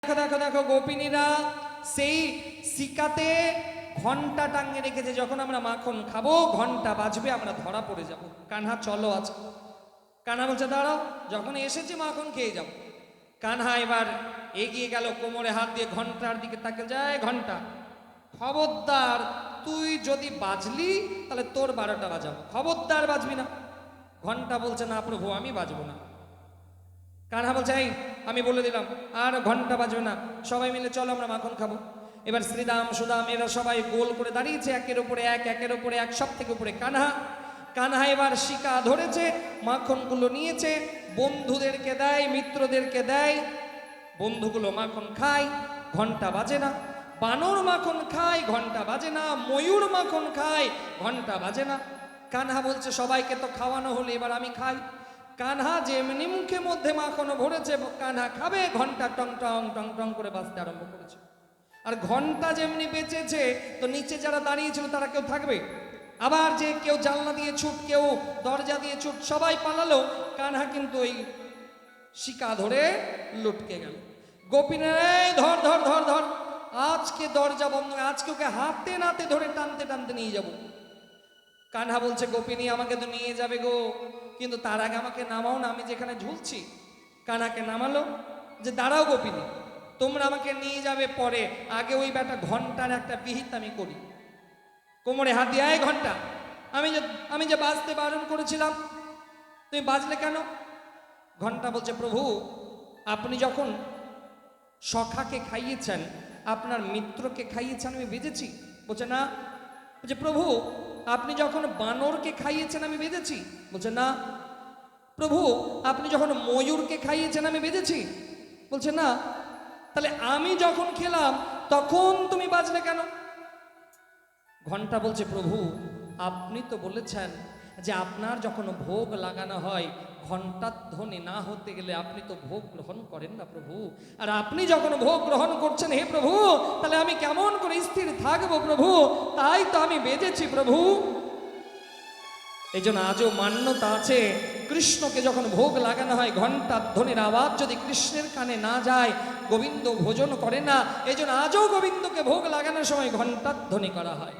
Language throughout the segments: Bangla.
দেখো দেখো দেখো গোপিনীরা সেই শিকাতে ঘন্টা টাঙিয়ে রেখেছে, যখন আমরা মাখন খাবো ঘন্টা বাজবে আমরা ধরা পড়ে যাব। কানহা চলো আছে, কানহা বলছে দাঁড়াও, যখন এসেছি মাখন খেয়ে যাবো। কানহা এবার এগিয়ে গেল, কোমরে হাত দিয়ে ঘন্টার দিকে তাকে যায়। ঘন্টা, খবরদার তুই যদি বাজলি তাহলে তোর 12টা বাজাবো, খবরদার বাজবি না। ঘন্টা বলছে না প্রভু আমি বাজবো না। কানহা বলছে এই আমি বলে দিলাম আর ঘন্টা বাজবে না, সবাই মিলে চলো আমরা মাখন খাবো। এবার শ্রীদাম সুদাম এরা সবাই গোল করে দাঁড়িয়েছে, একের উপরে এক একের উপরে এক, সব থেকে উপরে কানহা। কানহা এবার শিকা ধরেছে, মাখনগুলো নিয়েছে, বন্ধুদেরকে দেয়, মিত্রদেরকে দেয়। বন্ধুগুলো মাখন খায়, ঘন্টা বাজে না। বানর মাখন খায়, ঘন্টা বাজে না। ময়ূর মাখন খায়, ঘন্টা বাজে না। কানহা বলছে সবাইকে তো খাওয়ানো হলো, এবার আমি খাই। কানহা যেমনি মুখে মধ্যে মাখন ভরেছে, কানহা খাবে, ঘন্টা টং টং টং টং করে বাজতে আরম্ভ করেছে। আর ঘন্টা যেমনি বেঁচেছে, তো নিচে যারা দাঁড়িয়েছিল তারা কেউ থাকবে? আবার যে কেউ জানলা দিয়ে ছুট, কেউ দরজা দিয়ে ছুট, সবাই পালালো। কানহা কিন্তু ওই শিকা ধরে লটকে গেল। গোপিনীরা ধর ধর ধর ধর, আজকে দরজা বন্ধ, আজকে ওকে হাতে নাতে ধরে টানতে টানতে নিয়ে যাব। কানহা বলছে গোপিনী আমাকে তো নিয়ে যাবে গো, কিন্তু তার আগে আমাকে নামাও না, আমি যেখানে ঝুলছি। কানহাকে নামালো, যে দাঁড়াও গোপিনী, তোমরা আমাকে নিয়ে যাবে পরে, আগে ওই ব্যাটা ঘন্টার একটা বিহিত আমি করি। কোমরে হাত দিয়ে, ঘন্টা আমি যে বাজতে বারণ করেছিলাম, তুমি বাজলে কেন? ঘন্টা বলছে প্রভু আপনি যখন সখাকে খাইয়েছেন, আপনার মিত্রকে খাইয়েছেন, আমি বেজেছি। বলছে না। বলছে প্রভু আপনি যখন বানরকে খাইয়েছেন আমি বেজেছি। বলছে না। প্রভু আপনি যখন ময়ূরকে খাইয়েছেন আমি বেজেছি। বলছে না। তাহলে আমি যখন খেলাম তখন তুমি বাজলে কেন? ঘন্টা বলছে প্রভু আপনি তো বলেছেন যে আপনার যখন ভোগ লাগানো হয়, ঘন্টার ধ্বনি না হতে গেলে আপনি তো ভোগ গ্রহণ করেন না প্রভু। আর আপনি যখন ভোগ গ্রহণ করছেন হে প্রভু, তাহলে আমি কেমন করে স্থির থাকবো প্রভু? তাই তো আমি বেজেছি প্রভু। এই জন্য আজও মান্যতা আছে, কৃষ্ণকে যখন ভোগ লাগানো হয়, ঘন্টার ধ্বনির আওয়াজ যদি কৃষ্ণের কানে না যায়, গোবিন্দ ভোজন করে না। এই জন্য আজও গোবিন্দকে ভোগ লাগানোর সময় ঘন্টার ধ্বনি করা হয়।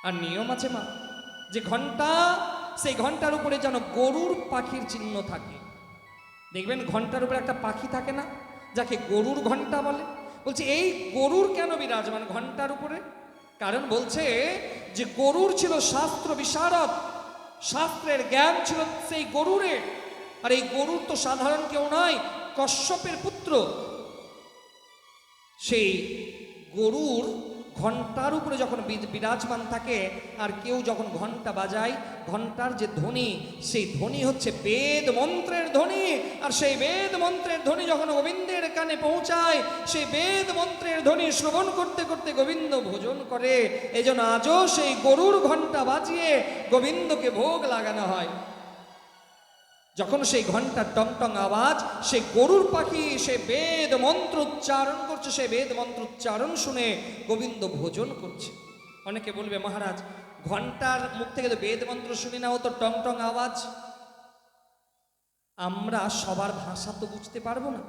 আর নিয়ম আছে মা, যে ঘন্টা, সেই ঘন্টার উপরে যেন গরুর পাখির চিহ্ন থাকে। দেখবেন ঘন্টার উপরে একটা পাখি থাকে না, যাকে গরুর ঘন্টা বলে। বলছে এই গরুর কেন বিরাজমান ঘন্টার উপরে? কারণ বলছে যে গরুর ছিল শাস্ত্র বিশারদ, শাস্ত্রের জ্ঞান ছিল সেই গরুরে। আর এই গরুর তো সাধারণ কেউ নয়, কশ্যপের পুত্র। সেই গরুর ঘন্টার উপরে যখন বিরাজমান থাকে, আর কেউ যখন ঘন্টা বাজায়, ঘন্টার যে ধ্বনি, সেই ধ্বনি হচ্ছে বেদ মন্ত্রের ধ্বনি। আর সেই বেদ মন্ত্রের ধ্বনি যখন গোবিন্দের কানে পৌঁছায়, সেই বেদ মন্ত্রের ধ্বনি শ্রবণ করতে করতে গোবিন্দ ভোজন করে। এই জন্য আজও সেই গরুর ঘন্টা বাজিয়ে গোবিন্দকে ভোগ লাগানো হয়। যখন সেই ঘন্টার টং টং আওয়াজ, সেই গরুর পাখি সে বেদ মন্ত্র উচ্চারণ করছে, সেই বেদ মন্ত্র উচ্চারণ শুনে গোবিন্দ ভোজন করছে। অনেকে বলবে মহারাজ ঘন্টার মুখ থেকে তো বেদ মন্ত্র শুনি না, হতো টং টং আওয়াজ। আমরা সবার ভাষা তো বুঝতে পারবো না,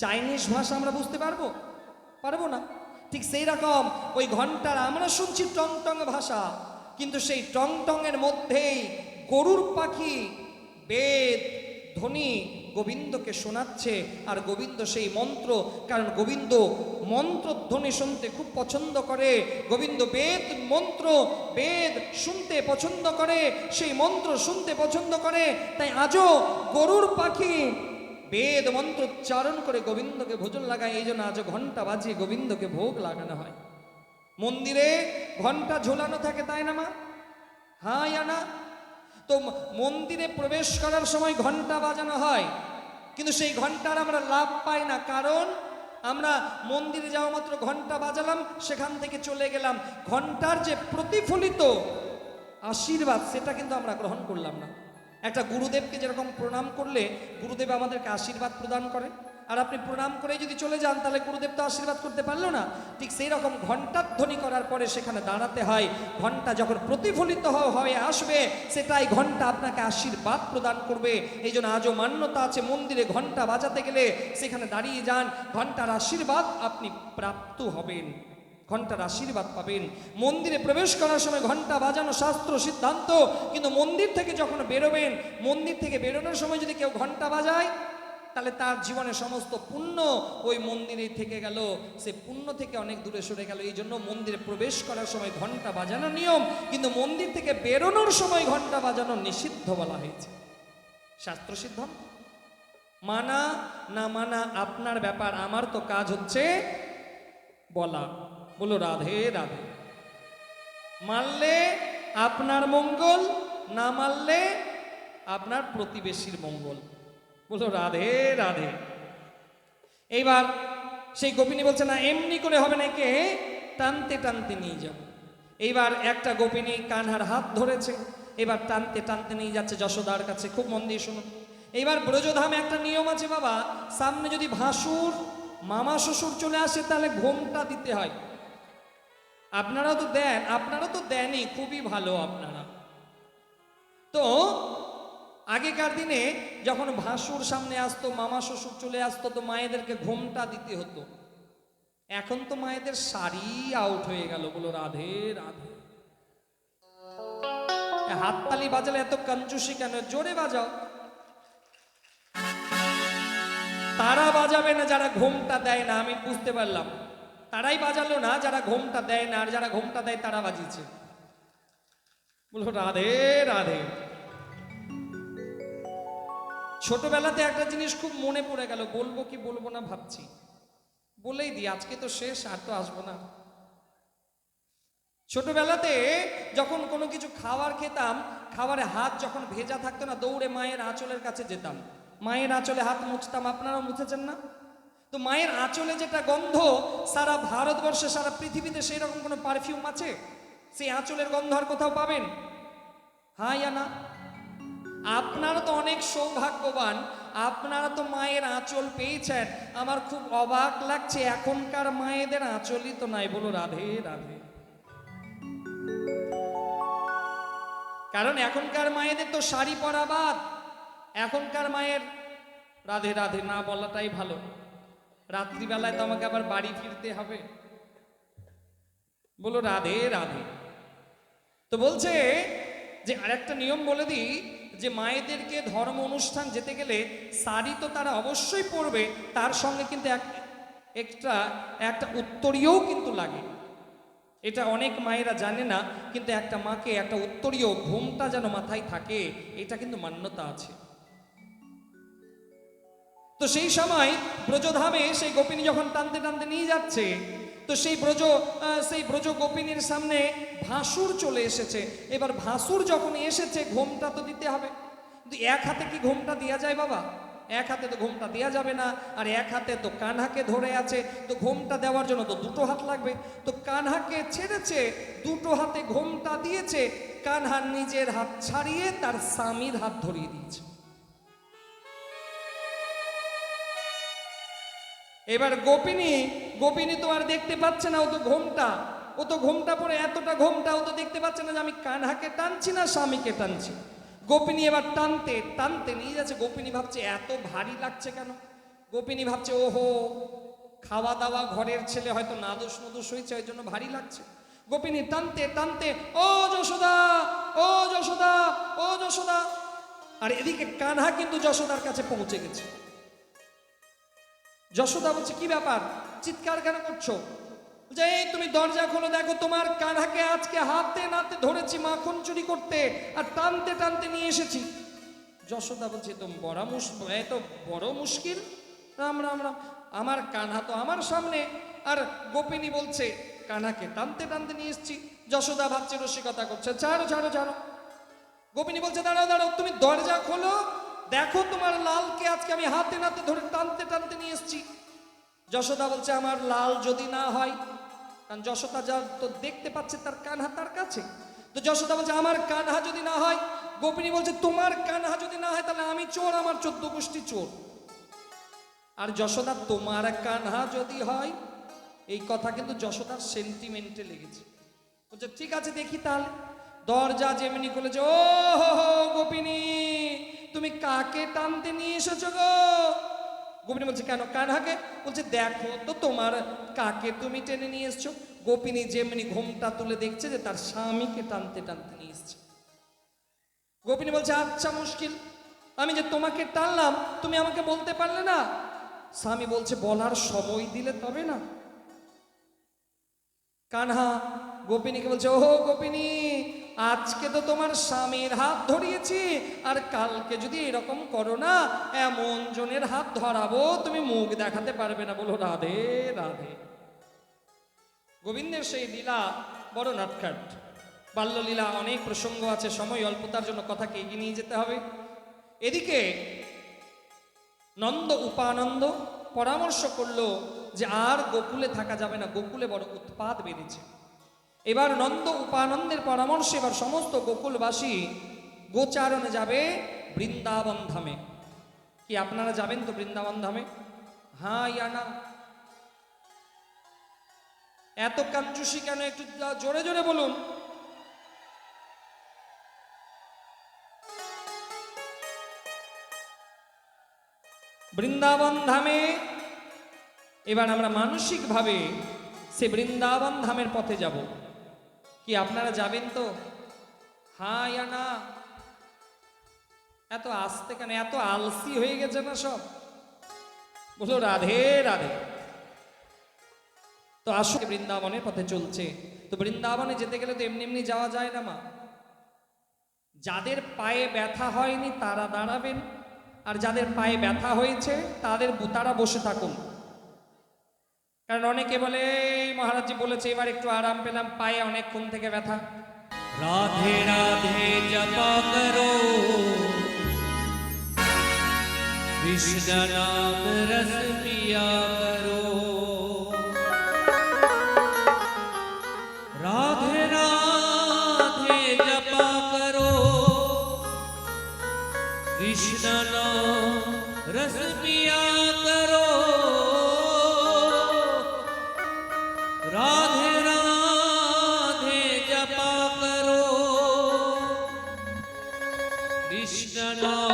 চাইনিজ ভাষা আমরা বুঝতে পারবো না। ঠিক সেই রকম ওই ঘন্টার আমরা শুনছি টং টং ভাষা, কিন্তু সেই টং টং এর মধ্যেই গরুর পাখি বেদ ধ্বনি গোবিন্দকে শোনাচ্ছে। আর গোবিন্দ সেই মন্ত্র, কারণ গোবিন্দ মন্ত্রধ্বনি শুনতে খুব পছন্দ করে, গোবিন্দ বেদ মন্ত্র বেদ শুনতে পছন্দ করে, সেই মন্ত্র শুনতে পছন্দ করে। তাই আজও গরুর পাখি বেদ মন্ত্র উচ্চারণ করে গোবিন্দকে ভোজন লাগায়। এই জন্য আজও ঘন্টা বাজিয়ে গোবিন্দকে ভোগ লাগানো হয়। মন্দিরে ঘন্টা ঝোলানো থাকে, তাই না মা? হ্যাঁ না? তো মন্দিরে প্রবেশ করার সময় ঘন্টা বাজানো হয়, কিন্তু সেই ঘন্টার আমরা লাভ পাই না। কারণ আমরা মন্দিরে যাওয়া মাত্র ঘন্টা বাজালাম, সেখান থেকে চলে গেলাম, ঘন্টার যে প্রতিফলিত আশীর্বাদ সেটা কিন্তু আমরা গ্রহণ করলাম না। একটা গুরুদেবকে যেরকম প্রণাম করলে গুরুদেব আমাদেরকে আশীর্বাদ প্রদান করে, আর আপনি প্রণাম করে যদি চলে যান তাহলে গুরুদেব তো আশীর্বাদ করতে পারলো না। ঠিক সেই রকম ঘণ্টার ধ্বনি করার পরে সেখানে দাঁড়াতে হয়। ঘণ্টা যখন প্রতিফলিত হয়ে আসবে সেটাই ঘণ্টা আপনাকে আশীর্বাদ প্রদান করবে। এই জন্য আজও মান্যতা আছে, মন্দিরে ঘণ্টা বাজাতে গেলে সেখানে দাঁড়িয়ে যান, ঘণ্টার আশীর্বাদ আপনি প্রাপ্ত হবেন, ঘণ্টার আশীর্বাদ পাবেন। মন্দিরে প্রবেশ করার সময় ঘণ্টা বাজানো শাস্ত্র সিদ্ধান্ত, কিন্তু মন্দির থেকে যখন বেরোবেন, মন্দির থেকে বেরোনোর সময় যদি কেউ ঘণ্টা বাজায় তাহলে তার জীবনে সমস্ত পুণ্য ওই মন্দিরে থেকে গেল, সে পুণ্য থেকে অনেক দূরে সরে গেল। এই জন্য মন্দিরে প্রবেশ করার সময় ঘণ্টা বাজানো নিয়ম, কিন্তু মন্দির থেকে বেরোনোর সময় ঘণ্টা বাজানো নিষিদ্ধ বলা হয়েছে, শাস্ত্র সিদ্ধান্ত। মানা না মানা আপনার ব্যাপার, আমার তো কাজ হচ্ছে বলা। বলো রাধে রাধে। মানলে আপনার মঙ্গল, না মানলে আপনার প্রতিবেশীর মঙ্গল। বলো রাধে রাধে। এইবার সেই গোপিনী বলছে না, এমনি করে হবে না, একে টানতে টানতে নিয়ে যাব। এইবার একটা গোপিনী কানহার হাত ধরেছে, এবার টানতে টানতে নিয়ে যাচ্ছে যশোদার কাছে। খুব মন দিয়ে শুনুন। এইবার ব্রজধামে একটা নিয়ম আছে বাবা, সামনে যদি ভাসুর মামা শ্বশুর চলে আসে তাহলে ঘোমটা দিতে হয়। আপনারাও তো দেনই, খুবই ভালো আপনারা। তো আগেকার দিনে যখন ভাসুর সামনে আসতো, মামা শ্বশুর চলে আসতো, তো মায়েদেরকে ঘোমটা দিতে হতো। এখন তো মায়েদের শাড়ি আউট হয়ে গেল। বলো রাধে রাধে। হাততালি বাজালে এত কঞ্জুসি কেন? জোরে বাজাও। তারা বাজাবে না যারা ঘোমটা দেয় না, আমি বুঝতে পারলাম। তারাই বাজালো না যারা ঘোমটা দেয় না, আর যারা ঘোমটা দেয় তারা বাজিয়েছে। বলো রাধে রাধে। ছোটবেলাতে একটা জিনিস খুব মনে পড়ে গেল, বলবো কি বলবো না ভাবছি, বলেই দিই, আজকে তো শেষ, আর তো আসবো না। ছোটবেলাতে যখন কোনো কিছু খাবার খেতাম, খাবারে হাত যখন ভেজা থাকতো না, দৌড়ে মায়ের আঁচলের কাছে যেতাম, মায়ের আঁচলে হাত মুছতাম। আপনারাও মুছেছেন না? তো মায়ের আঁচলে যেটা গন্ধ, সারা ভারতবর্ষে সারা পৃথিবীতে সেই রকম কোনো পারফিউম আছে? সেই আঁচলের গন্ধ আর কোথাও পাবেন? হ্যাঁ ইয়া না? আপনারা তো অনেক সৌভাগ্যবান, আপনারা তো মায়ের আঁচল পেয়েছেন। আমার খুব অবাক লাগছে, এখনকার মায়েদের আঁচলই তো নাই। বলো রাধে রাধে। কারণ এখনকার মায়েদের তো শাড়ি পরা বাদ। এখনকার মায়ের, রাধে রাধে না বলাটাই ভালো, রাত্রিবেলায় তো আমাকে আবার বাড়ি ফিরতে হবে। বলো রাধে রাধে। তো বলছে যে আরেকটা নিয়ম বলে দিই, যে মায়েদেরকে ধর্ম অনুষ্ঠান যেতে গেলে শাড়ি তো তারা অবশ্যই পরবে, তার সঙ্গে কিন্তু একটা উত্তরীয়ও কিন্তু লাগে। এটা অনেক মায়েরা জানে না, কিন্তু একটা মাকে একটা উত্তরীয়, ঘোমটা যেন মাথায় থাকে, এটা কিন্তু মান্যতা আছে। তো সেই সময় ব্রজধামে সেই গোপিনী যখন টানতে টানতে নিয়ে যাচ্ছে, তো সেই ব্রজ গোপিনীর সামনে ভাসুর চলে এসেছে। এবার ভাসুর যখন এসেছে, ঘোমটা তো দিতে হবে। কিন্তু এক হাতে কি ঘোমটা দেওয়া যায় বাবা? এক হাতে তো ঘোমটা দেওয়া যাবে না, আর এক হাতে তো কানহাকে ধরে আছে, তো ঘোমটা দেওয়ার জন্য তো দুটো হাত লাগবে। তো কানহাকে ছেড়েছে, দুটো হাতে ঘোমটা দিয়েছে, কানহা নিজের হাত ছাড়িয়ে তার স্বামীর হাত ধরিয়ে দিয়েছে। এবার গোপিনী তো আর দেখতে পাচ্ছে না, ও তো ঘোমটা পরে, এতটা ঘোমটা, ও তো দেখতে পাচ্ছে না যে আমি কানহাকে টানছি না স্বামীকে টানছি। গোপিনী এবার টানতে টানতে নিয়ে যাচ্ছে। গোপিনী ভাবছে এত ভারী লাগছে কেন? গোপিনী ভাবছে ওহো, খাওয়া দাওয়া ঘরের ছেলে, হয়তো নাদুস নদুস হয়েছে, ওই জন্য ভারী লাগছে। গোপিনী টানতে টানতে, ও যশোদা, ও যশোদা, ও যশোদা। আর এদিকে কানহা কিন্তু যশোদার কাছে পৌঁছে গেছে। যশোদা বলছে কি ব্যাপার, চিৎকার কেন করছো? যে এই তুমি দরজা খোলো, দেখো তোমার কানহাকে আজকে হাতে নাতে ধরেছি মাখন চুরি করতে, আর টানতে টানতে নিয়ে এসেছি। যশোদা বলছে তো বড় মুশকিল, রাম রাম রাম, আমার কানহা তো আমার সামনে। আর গোপিনী বলছে কানহাকে টানতে টানতে নিয়ে এসেছি। যশোদা ভাবছে রসিকতা করছে, ছাড়ো ছাড়ো ছাড়ো। গোপিনী বলছে দাঁড়াও দাঁড়াও, তুমি দরজা খোলো, দেখো তোমার লালকে আজকে আমি হাতে নাতে ধরে টানতে টানতে নিয়ে এসেছি। যশোদা বলছে আমার লাল যদি না হয়, কারণ যশোদা যা তো দেখতে পাচ্ছে তার কানহা তার কাছে, তো যশোদা বলছে আমার কানহা যদি না হয়। গোপিনী বলছে তোমার কানহা যদি না হয় তাহলে আমি চোর, আমার 14 গোষ্ঠী চোর। আর যশোদা তোমার কানহা যদি হয়, এই কথা কিন্তু যশোদার সেন্টিমেন্টে লেগেছে। বলছে ঠিক আছে দেখি তাহলে। দরজা যেমনি খুলেছে, ও হো হো গোপিনী, তুমি কাকে টানতে নিয়ে এসেছো গো? গোপিনী বলছে কেন, কানহাকে? বলছে দেখো তো তোমার কাকে তুমি টেনে নিয়ে এসছো। গোপিনী যেমনি ঘোমটা তুলে দেখছে যে তার স্বামীকে টানতে টানতে নিয়ে এসছে। গোপিনী বলছে আচ্ছা মুশকিল, আমি যে তোমাকে টানলাম তুমি আমাকে বলতে পারলে না? স্বামী বলছে বলার সময় দিলে তবে না। কানহা গোপিনীকে বলছে ও গোপিনী, আজকে তো তোমার স্বামীর হাত ধরিয়েছি, আর কালকে যদি এরকম করো না, এমন জনের হাত ধরাবো তুমি মুখ দেখাতে পারবে না। বলো রাধে রাধে। গোবিন্দের সেই লীলা বড় নাটকাট। বাল্যলীলা অনেক প্রসঙ্গ আছে, সময় অল্পতার জন্য কথাকে এগিয়ে নিয়ে যেতে হবে। এদিকে নন্দ উপানন্দ পরামর্শ করলো যে আর গোকুলে থাকা যাবে না, গোকুলে বড় উৎপাত বেড়েছে। এবার নন্দ উপানন্দের পরামর্শে এবার সমস্ত গোকুলবাসী গোচারণে যাবে বৃন্দাবন ধামে। কি আপনারা যাবেন তো বৃন্দাবন ধামে? হ্যাঁ ইয়া না? এত কাঞ্জুসি কেন, একটু জোরে জোরে বলুন। বৃন্দাবন ধামে এবার আমরা মানসিকভাবে সে বৃন্দাবন ধামের পথে যাব। কি আপনারা যাবেন তো? হ্যাঁ ইয়া না? এত আস্তে কেন, এত আলসি হয়ে গেছে না সব? বলো রাধে রাধে। তো আসলে বৃন্দাবনের পথে চলছে। তো বৃন্দাবনে যেতে গেলে তো এমনি এমনি যাওয়া যায় না মা। যাদের পায়ে ব্যথা হয়নি তারা দাঁড়াবেন, আর যাদের পায়ে ব্যথা হয়েছে তারা বসে থাকুন। কারণ অনেকে বলে মহারাজজি বলেছে এবার একটু আরাম পেলাম, পায়ে অনেকক্ষণ থেকে ব্যথা। राधे राधे जपा करो, कृष्ण नाम रस पिया करो। राधे राधे जपा करो, कृष्ण नाम रस पिया करो। राधे राधे जपा करो, कृष्ण नाम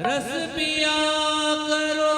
रस पिया करो।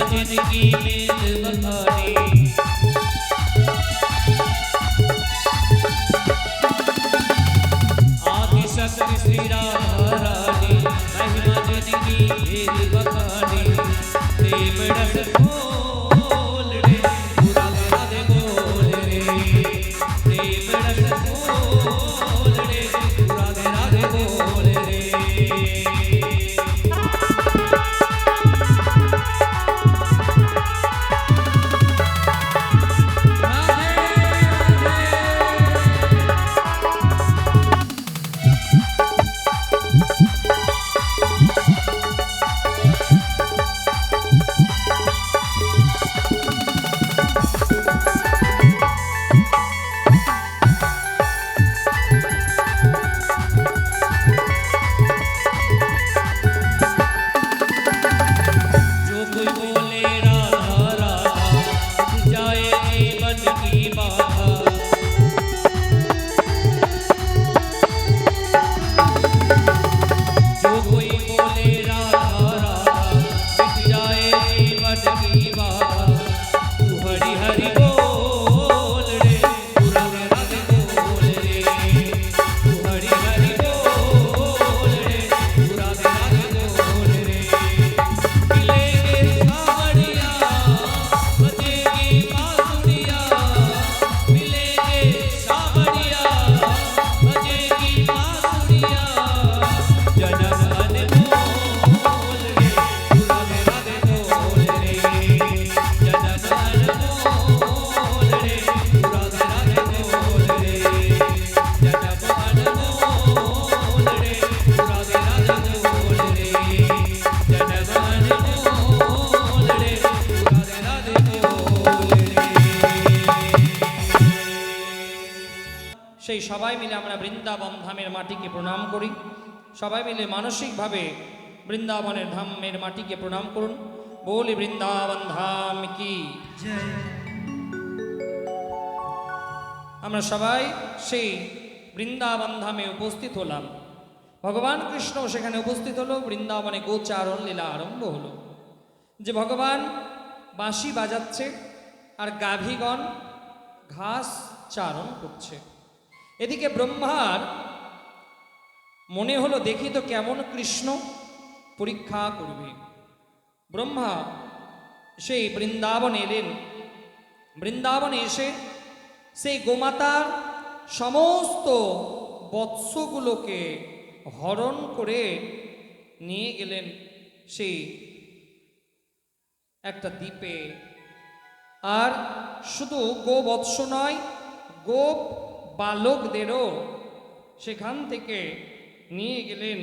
जिनकी मेद बखानी आदि शक्ति श्री राधा रानी महिमा जिनकी मेद बखानी प्रेम रस बोल रे पूरा राधे बोल रे प्रेम रस बोल रे पूरा राधे बोल रे जो कोई बोले राधा राधा जाए जीवन की बाधा जो कोई बोले राधा राधा जाए जीवन की बाधा तू हरि हरि बोल रे तू राधे राधे बोल रे तू हरि हरि बोल रे तू राधे राधे बोल रे मिलेंगे सावड़िया बजेगी बांसुरिया मिलेंगे सावड़िया बजेगी बांसुरिया जन्म अनमोल रे तू राधे राधे बोल रे जन्म अनमोल रे तू राधे राधे बोल रे जन्म अनमोल रे तू राधे राधे बोल रे जन्म अनमोल रे तू राधे राधे बोल रे সেই সবাই মিলে আমরা বৃন্দাবন ধামের মাটিকে প্রণাম করি। সবাই মিলে মানসিকভাবে বৃন্দাবনের ধামের মাটিকে প্রণাম করুন। বলি বৃন্দাবন ধাম কি। আমরা সবাই সেই বৃন্দাবন ধামে উপস্থিত হলাম। ভগবান কৃষ্ণ সেখানে উপস্থিত হলো। বৃন্দাবনে গোচারণ লীলা আরম্ভ হলো। যে ভগবান বাঁশি বাজাচ্ছে আর গাভীগণ ঘাস চারণ করছে। এদিকে ব্রহ্মার মনে হলো দেখি তো কেমন কৃষ্ণ, পরীক্ষা করবে। ব্রহ্মা সেই বৃন্দাবনে এলেন। বৃন্দাবনে এসে সেই গোমাতার সমস্ত বৎসগুলোকে হরণ করে নিয়ে গেলেন সেই একটা দ্বীপে। আর শুধু গোবৎস নয়, গোপ বালকদেরও সেখান থেকে নিয়ে গেলেন।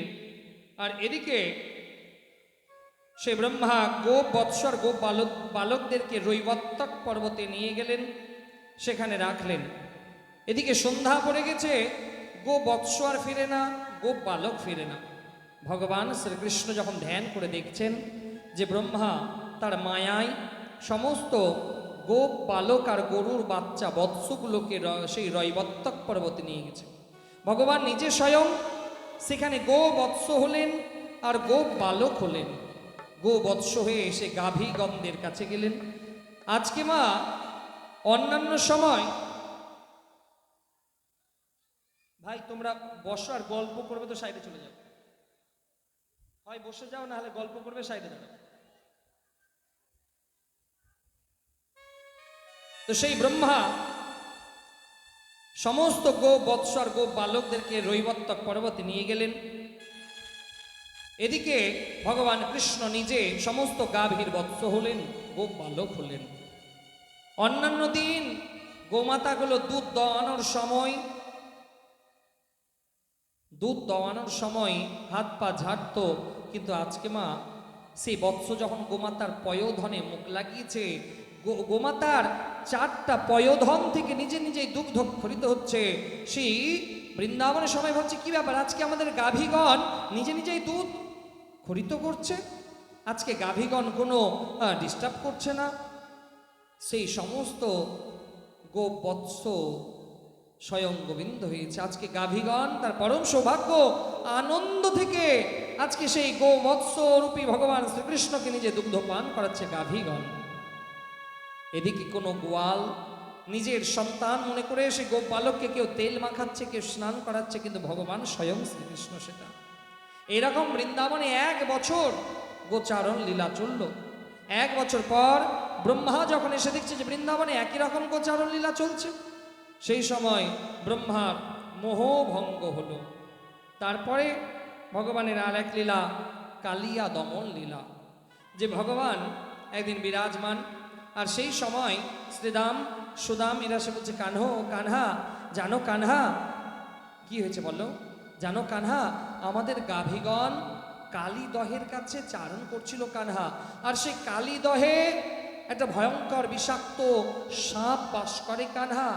আর এদিকে সে ব্রহ্মা গোপ বৎসর গোপ বালকদেরকে রৈবত্যক পর্বতে নিয়ে গেলেন, সেখানে রাখলেন। এদিকে সন্ধ্যা পড়ে গেছে, গো বৎস আর ফিরে না, গোপ বালক ফিরে না। ভগবান শ্রীকৃষ্ণ যখন ধ্যান করে দেখছেন যে ব্রহ্মা তার মায়ায় সমস্ত গোপ বালক আর গরুর বাচ্চা বৎসগুলোকে সেই রৈবত্যক পর্বতে নিয়ে গেছে। ভগবান নিজে স্বয়ং সেখানে গো বৎস হলেন আর গোপ বালক হলেন। গো বৎস হয়ে এসে গাভীগণদের কাছে গেলেন। আজকে মা অন্যান্য সময়, ভাই তোমরা বসো আর গল্প করবে তো সাইডে চলে যাও, হয় বসে যাও না হলে গল্প করবে সাইডে যাও। তো সেই ব্রহ্মা সমস্ত গো বৎসর গো বালকদেরকে রৈবত্যক পর্বতে নিয়ে গেলেন। এদিকে ভগবান কৃষ্ণ নিজে সমস্ত গাভীর বৎস হলেন, গো বালক হলেন। অন্যান্য দিন গোমাতাগুলো দুধ দোয়ানোর সময় হাত পা ঝাড়তো, কিন্তু আজকে মা সেই বৎস যখন গোমাতার পয়োধনে মুখ লাগিয়েছে, গোমাতার 4টা পয়োধন থেকে নিজে নিজেই দুগ্ধ খরিত হচ্ছে। সেই বৃন্দাবনের সময় ভাবছে কি ব্যাপার, আজকে আমাদের গাভীগণ নিজে নিজেই দুধ খরিত করছে, আজকে গাভীগণ কোনো ডিস্টার্ব করছে না। সেই সমস্ত গোবৎস স্বয়ং গোবিন্দ হয়েছে। আজকে গাভীগণ তার পরম সৌভাগ্য, আনন্দ থেকে আজকে সেই গো মৎস্য রূপী ভগবান শ্রীকৃষ্ণকে নিজে দুগ্ধ পান করাচ্ছে গাভীগণ। এদিকে কোনো গোয়াল নিজের সন্তান মনে করে সে গোপালককে কেউ তেল মাখাচ্ছে, কেউ স্নান করাচ্ছে, কিন্তু ভগবান স্বয়ং শ্রীকৃষ্ণ সেটা। এরকম বৃন্দাবনে 1 বছর গোচারণ লীলা চলল। 1 বছর পর ব্রহ্মা যখন এসে দেখছে যে বৃন্দাবনে একই রকম গোচারণ লীলা চলছে, সেই সময় ব্রহ্মার মোহভঙ্গ হলো। তারপরে ভগবানের আর এক লীলা, কালিয়া দমন লীলা, যে ভগবান একদিন বিরাজমান, আর সেই সময় শ্রীদাম সুদাম এরা সে বলছে, কানহা জানো কানহা কি হয়েছে বলো, জানো কানহা আমাদের গাভীগণ কালীদহের কাছে চারণ করছিল কানহা, আর সেই কালীদহে একটা ভয়ঙ্কর বিষাক্ত সাপ বাস করে কানহা,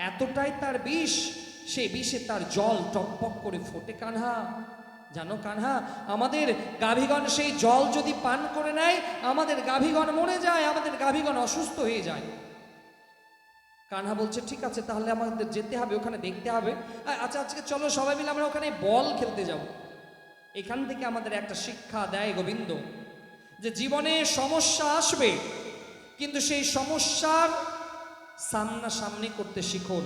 এতটাই তার বিষ, সেই বিষে তার জল টপটপ করে ফোটে কানহা। জানো কানহা আমাদের গাভীগণ সেই জল যদি পান করে নেয় আমাদের গাভীগণ মরে যায়, আমাদের গাভীগণ অসুস্থ হয়ে যায়। কানহা বলছে ঠিক আছে, তাহলে আমাদের যেতে হবে, ওখানে দেখতে হবে। আচ্ছা আজকে চলো সবাই মিলে আমরা ওখানে বল খেলতে যাব। এখান থেকে আমাদের একটা শিক্ষা দেয় গোবিন্দ, যে জীবনে সমস্যা আসবে, কিন্তু সেই সমস্যার সামনাসামনি করতে শিখুন।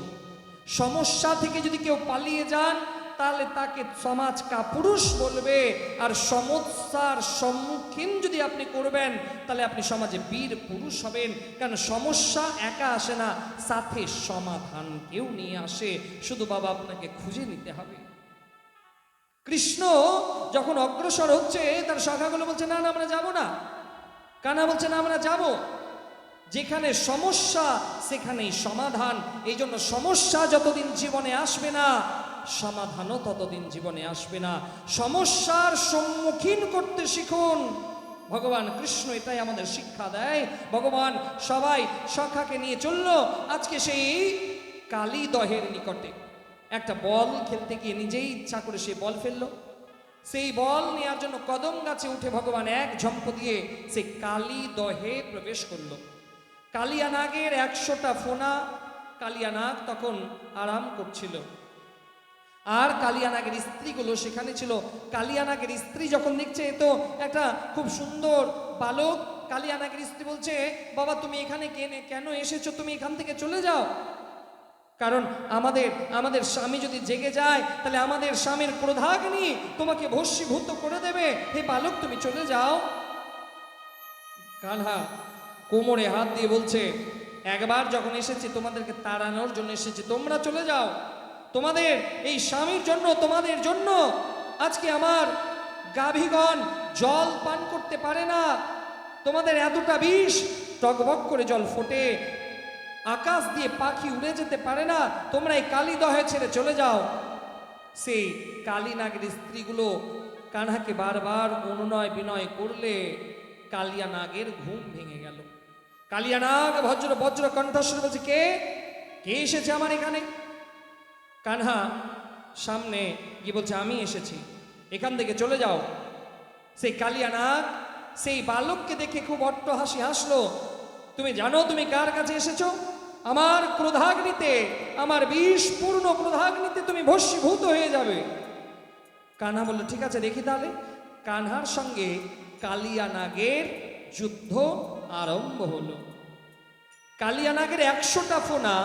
সমস্যা থেকে যদি কেউ পালিয়ে যান তাহলে তাকে সমাজ কাপুরুষ বলবে, আর সমস্যার সম্মুখীন যদি আপনি করবেন তাহলে আপনি সমাজে বীর পুরুষ হবেন। কারণ সমস্যা একা আসে না, সাথে সমাধান কেউ নিয়ে আসে, শুধু বাবা আপনাকে খুঁজে নিতে হবে। কৃষ্ণ যখন অগ্রসর হচ্ছে তার সখাগুলো বলছে না না আমরা যাব না, কানা বলছে না আমরা যাব। যেখানে সমস্যা সেখানেই সমাধান। এই জন্য সমস্যা যতদিন জীবনে আসবে না সমাধানও ততদিন জীবনে আসবে না। সমস্যার সম্মুখীন করতে শিখুন। ভগবান কৃষ্ণ এটাই আমাদের শিক্ষা দেয়। ভগবান সবাই সখাকে নিয়ে চলল আজকে সেই কালীদহের নিকটে। একটা বল খেলতে গিয়ে নিজেই ইচ্ছা করে সে বল ফেললো। সেই বল নেওয়ার জন্য কদম গাছে উঠে ভগবান এক ঝম্প দিয়ে সেই কালীদহে প্রবেশ করলো। কালিয়ানাগের 100টা ফোনা, কালিয়ানাগ তখন আরাম করছিল, আর কালিয়ানাগের স্ত্রীগুলো সেখানে ছিল। কালিয়ানাগের স্ত্রী যখন দেখছে এ তো একটা খুব সুন্দর বালক, কালিয়ানাগের স্ত্রী বলছে বাবা তুমি এখানে কেন এসেছো, তুমি এখান থেকে চলে যাও, কারণ আমাদের স্বামী যদি জেগে যায় তাহলে আমাদের স্বামীর ক্রোধাগ্নি তোমাকে ভস্মীভূত করে দেবে, হে বালক তুমি চলে যাও। কানহা কোমরে হাত দিয়ে বলছে একবার যখন এসেছি তোমাদেরকে তাড়ানোর জন্য এসেছি, তোমরা চলে যাও। তোমাদের এই স্বামীর জন্য, তোমাদের জন্য আজকে আমার গাভীগণ জল পান করতে পারে না, তোমাদের এতটা বিষ, টকবক করে জল ফোটে, আকাশ দিয়ে পাখি উড়ে যেতে পারে না, তোমরা এই কালীদহে ছেড়ে চলে যাও। সেই কালীনাগের স্ত্রীগুলো কানহাকে বারবার অনুনয় বিনয় করলে কালিয়ানাগের ঘুম ভেঙে গেল। কালিয়ানাগ বজ্র কণ্ঠস্বর বলছে কে এসেছে আমার এখানে? কানহা সামনে গিয়ে বলছে আমি এসেছি, এখান থেকে চলে যাও। সেই কালিয়ানাগ সেই বালককে দেখে খুব অট্টহাসি হাসলো। তুমি জানো তুমি কার কাছে এসেছো? আমার ক্রোধাগ্নিতে, আমার বিষপূর্ণ ক্রোধাগ্নিতে তুমি ভস্মীভূত হয়ে যাবে। কানহা বলল ঠিক আছে দেখি তাহলে। কানহার সঙ্গে কালিয়ানাগের যুদ্ধ আরম্ভ হলো। কালিয়ানাগের 100টা ফোনা,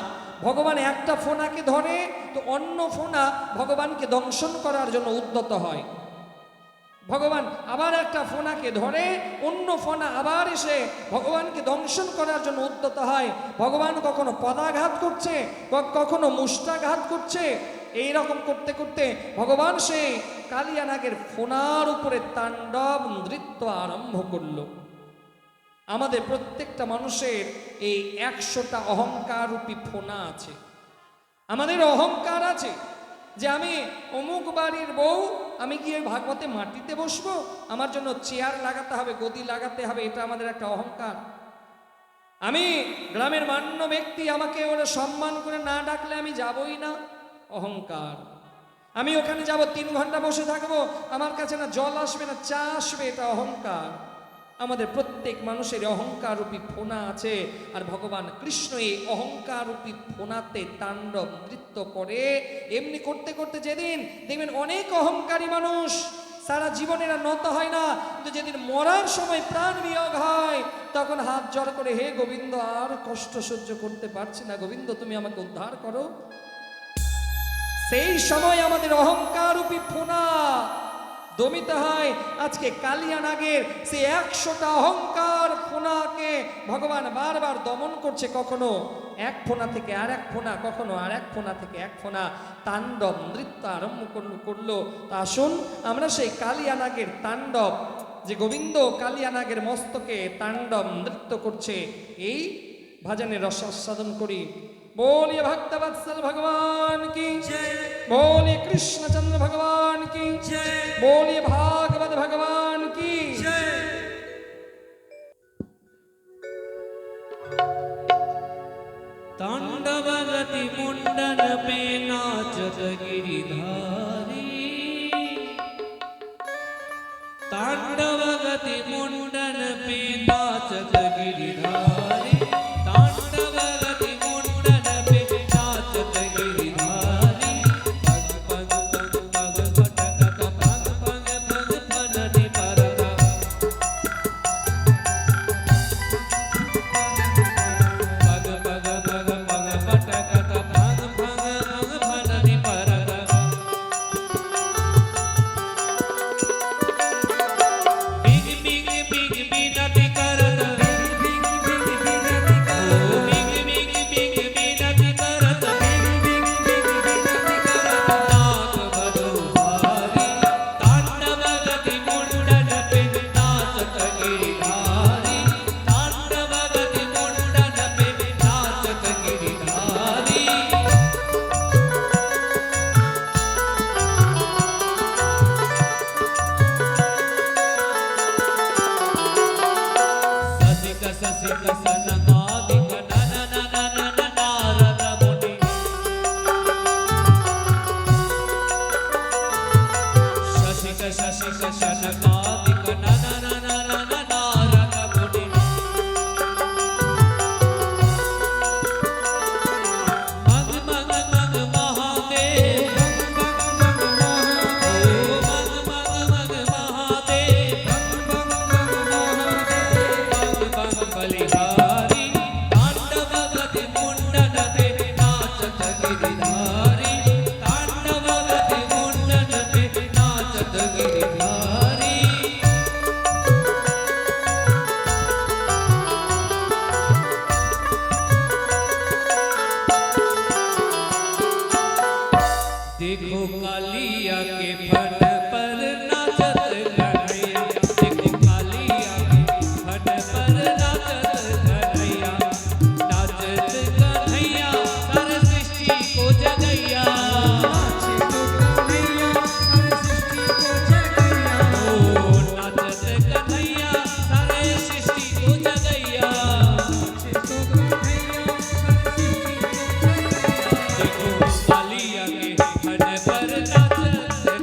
ভগবান একটা ফোনাকে ধরে তো অন্য ফোনা ভগবানকে দংশন করার জন্য উদ্যত হয়। ভগবান আবার একটা ফোনাকে ধরে, অন্য ফোনা আবার এসে ভগবানকে দংশন করার জন্য উদ্যত হয়। ভগবান কখনো পদাঘাত করছে, কখনো মুষ্টাঘাত করছে। এই রকম করতে করতে ভগবান সেই কালিয়ানাগের ফোনার উপরে তাণ্ডব নৃত্য আরম্ভ করলো। আমাদের প্রত্যেকটা মানুষের এই 100টা অহংকার রূপী ফোনা আছে। আমাদের অহংকার আছে যে আমি অমুক বাড়ির বউ, আমি গিয়ে ভাগবতে মাটিতে বসবো, আমার জন্য চেয়ার লাগাতে হবে, গদি লাগাতে হবে, এটা আমাদের একটা অহংকার। আমি গ্রামের মান্য ব্যক্তি, আমাকে ওরা সম্মান করে না ডাকলে আমি যাবই না, অহংকার। আমি ওখানে যাব 3 ঘন্টা বসে থাকবো, আমার কাছে না জল আসবে না চা আসবে, এটা অহংকার। আমাদের প্রত্যেক মানুষের অহংকার রূপী ফোনা আছে, আর ভগবান কৃষ্ণ এই অহংকার রূপী ফোনাতে তাণ্ডব নৃত্য করে। এমনি করতে করতে যেদিন দেখবেন অনেক অহংকারী মানুষ সারা জীবনের নত হয় না, কিন্তু যেদিন মরার সময় প্রাণ বিয়োগ হয় তখন হাত জড় করে, হে গোবিন্দ আর কষ্ট সহ্য করতে পারছি না, গোবিন্দ তুমি আমাকে উদ্ধার করো। সেই সময় আমাদের অহংকার রূপী ফোনা দমিত হয়। আজকে কালিয়া নাগের সে 100টা অহংকার ফোনাকে ভগবান বারবার দমন করছে। কখনো এক ফোনা থেকে আর এক ফোনা, কখনো আর এক ফোনা থেকে এক ফোনা তাণ্ডব নৃত্য আরম্ভ করলো। তা আসুন আমরা সেই কালিয়া নাগের তাণ্ডব, যে গোবিন্দ কালিয়া নাগের মস্তকে তাণ্ডব নৃত্য করছে, এই ভজনের রসাস্বাদন করি। बोलिए भक्तवत्सल भगवान की जय, बोलिए कृष्णचंद्र भगवान की जय, बोलिए भागवत भगवान की जय। तांडवगति मुंडन पे नाचत गिरिधारी, तांडवगति मुंडन पे नाचत गिरिधारी, तांडवगति मुंडन पे नाचत गिरिधारी। पग पग पग पग पटकत पग पग पग पननि परदा, पग पग पग पग पटकत पग पग पग पननि परदा। बिग बिग बिग बिनति करत, बिग बिग बिग बिनति करत, बिग बिग बिग बिनति करत, बिग बिग बिग बिनति करत। नाग बधुहारी, तांडवगति मुंडन पे नाचत गिरिधारी, तांडवगति मुंडन पे नाचत गिरिधारी। ससिक ससिक सनकादिक नन नन नन नारद मुनि, ससिक ससिक सनकादिक नन नन नन नारद मुनि। मग मग मग महादेव, मग मग मग महादेव, मग मग मग महादेव, मग मग महादेव, मग मग बलिहारी। तांडवगति मुंडन पे नाचत गिरिधारी, तांडवगति मुंडन पे नाचत गिरिधारी। देखो कालिया के फन पर नाचत कन्हैया, देखो कालिया के फन पर नाचत कन्हैया, नाचत कन्हैया हर सृष्टि को जगैया, नाचत कन्हैया हर सृष्टि को जगैया, ओ नाचत कन्हैया हर सृष्टि को जगैया, नाचत कन्हैया हर सृष्टि को जगैया। देखो कालिया के फन पर नाचत